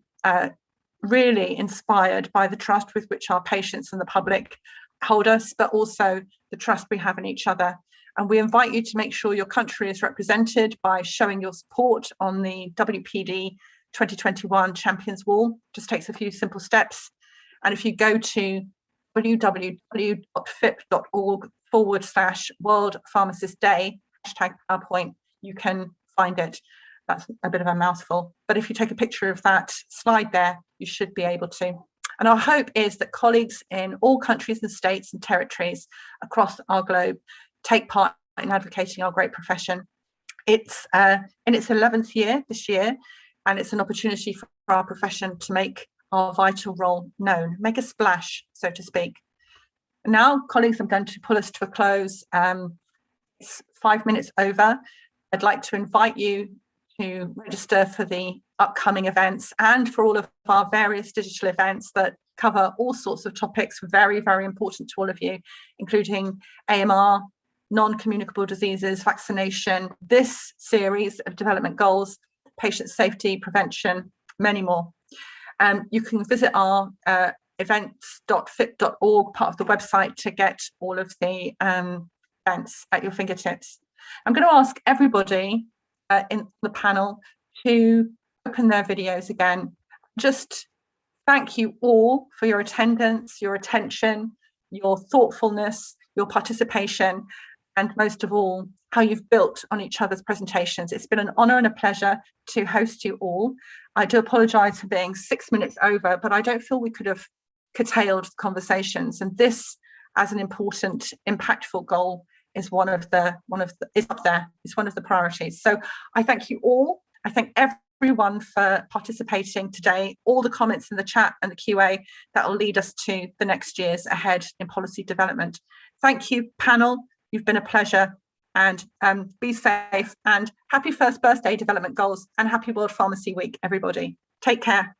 really inspired by the trust with which our patients and the public hold us, but also the trust we have in each other. And we invite you to make sure your country is represented by showing your support on the WPD 2021 Champions Wall. Just takes a few simple steps. And if you go to www.fip.org/World Pharmacist Day, #PowerPoint, you can find it. That's a bit of a mouthful. But if you take a picture of that slide there, you should be able to. And our hope is that colleagues in all countries and states and territories across our globe take part in advocating our great profession. It's in its 11th year this year, and it's an opportunity for our profession to make our vital role known, make a splash, so to speak. Now, colleagues, I'm going to pull us to a close. It's 5 minutes over. I'd like to invite you to register for the upcoming events and for all of our various digital events that cover all sorts of topics, very, very important to all of you, including AMR, non-communicable diseases, vaccination, this series of development goals, patient safety, prevention, many more. You can visit our events.fip.org part of the website to get all of the events at your fingertips. I'm going to ask everybody in the panel to open their videos again. Just thank you all for your attendance, your attention, your thoughtfulness, your participation, and most of all, how you've built on each other's presentations. It's been an honor and a pleasure to host you all. I do apologize for being 6 minutes over, but I don't feel we could have curtailed conversations. And this, as an important, impactful goal, is one of the priorities. So I thank you all. I thank everyone for participating today, all the comments in the chat and the QA that will lead us to the next years ahead in policy development. Thank you, panel. You've been a pleasure, and be safe, and happy first birthday, Development Goals, and happy World Pharmacy Week, everybody. Take care.